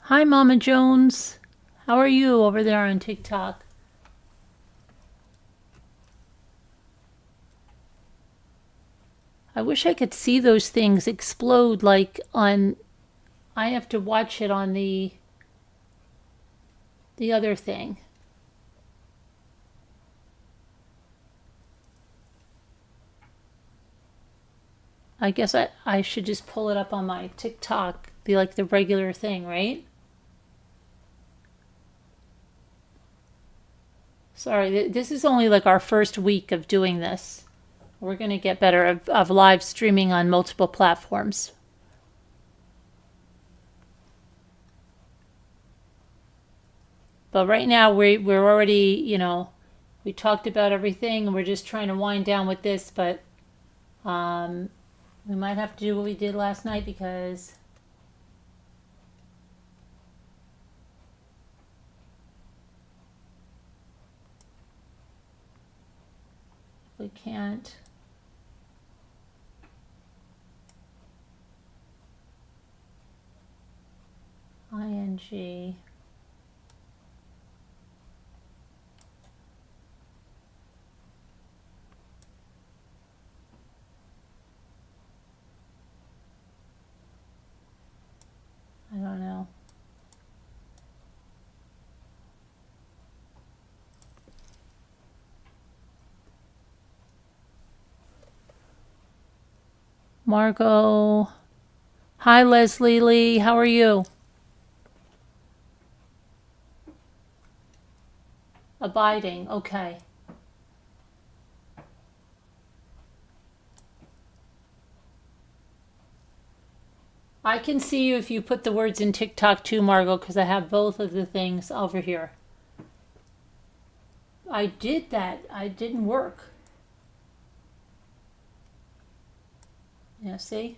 Hi, Mama Jones. How are you over there on TikTok? I wish I could see those things explode like on... I have to watch it on the other thing. I guess I should just pull it up on my TikTok, like the regular thing, right? Sorry, this is only like our first week of doing this. We're going to get better of live streaming on multiple platforms. But right now we're already, we talked about everything and we're just trying to wind down with this, but we might have to do what we did last night because we can't. ING. I don't know. Margot. Hi, Leslie Lee. How are you? Abiding. Okay. I can see you if you put the words in TikTok too, Margot, because I have both of the things over here. I did that. It didn't work. Yeah, see?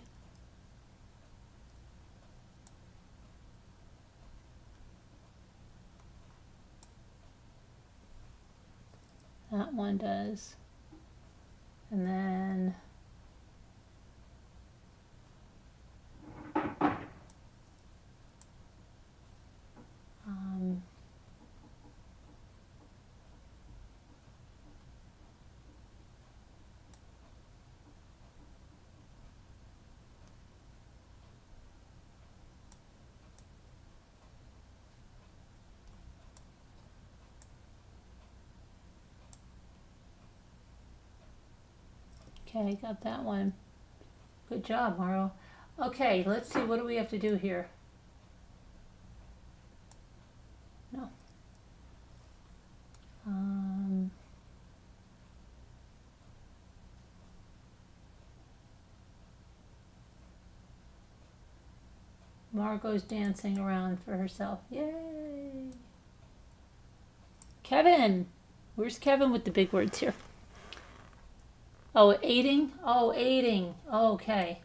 That one does. And then... Okay, got that one. Good job, Marlo. Okay, let's see. What do we have to do here? No. Margot's dancing around for herself. Yay! Kevin! Where's Kevin with the big words here? Oh, aiding? Oh, aiding. Oh, okay.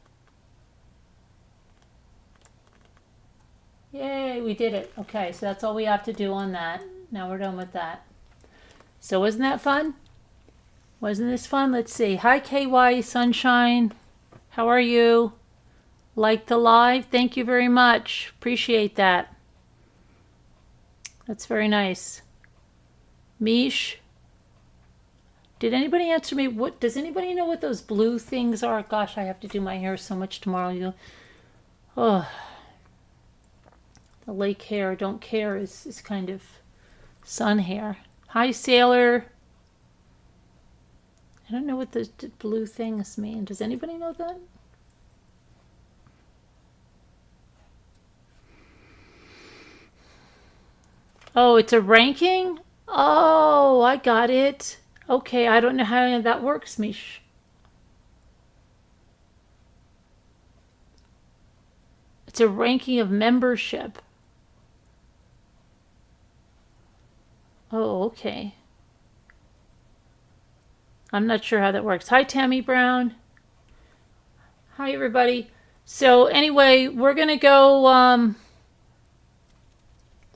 Yay, we did it. Okay, so that's all we have to do on that. Now we're done with that. So wasn't that fun? Wasn't this fun? Let's see. Hi, KY Sunshine. How are you? Like the live. Thank you very much. Appreciate that. That's very nice. Mish, did anybody answer me? What does anybody know what those blue things are? Gosh, I have to do my hair so much tomorrow. Oh, the lake hair, don't care is kind of sun hair. Hi, Sailor. I don't know what those blue things mean. Does anybody know that? Oh, it's a ranking? Oh, I got it. Okay, I don't know how that works, Mish. It's a ranking of membership. Oh, okay. I'm not sure how that works. Hi, Tammy Brown. Hi, everybody. So anyway, we're going to go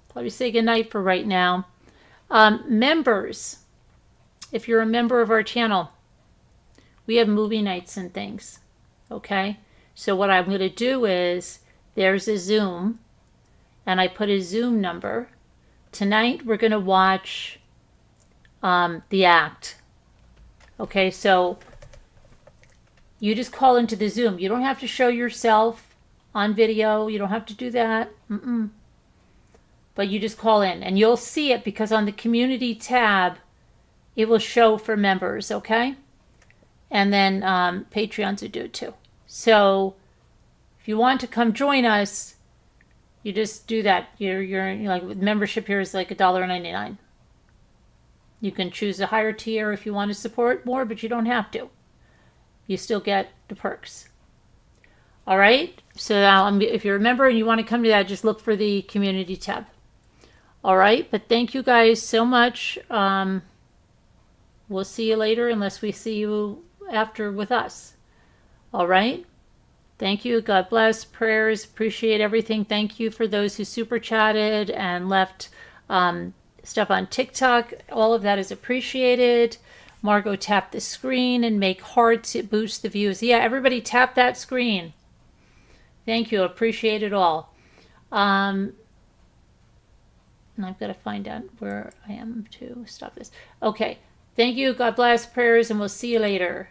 probably say goodnight for right now. Members, if you're a member of our channel, we have movie nights and things. Okay? So what I'm going to do is, there's a Zoom, and I put a Zoom number. Tonight we're going to watch The Act. Okay, so you just call into the Zoom. You don't have to show yourself on video. You don't have to do that. But you just call in, and you'll see it because on the community tab, it will show for members, okay? And then Patreons will do it too. So if you want to come join us, you just do that. You're like, membership here is like $1.99. You can choose a higher tier if you want to support more, but you don't have to. You still get the perks. All right? So now, if you're a member and you want to come to that, just look for the community tab. All right? But thank you guys so much. We'll see you later unless we see you after with us. All right? Thank you. God bless. Prayers. Appreciate everything. Thank you for those who super chatted and left stuff on TikTok. All of that is appreciated. Margot, tap the screen and make hearts. It boosts the views. Yeah, everybody tap that screen. Thank you. Appreciate it all. And I've got to find out where I am to stop this. Okay. Thank you. God bless. Prayers. And we'll see you later.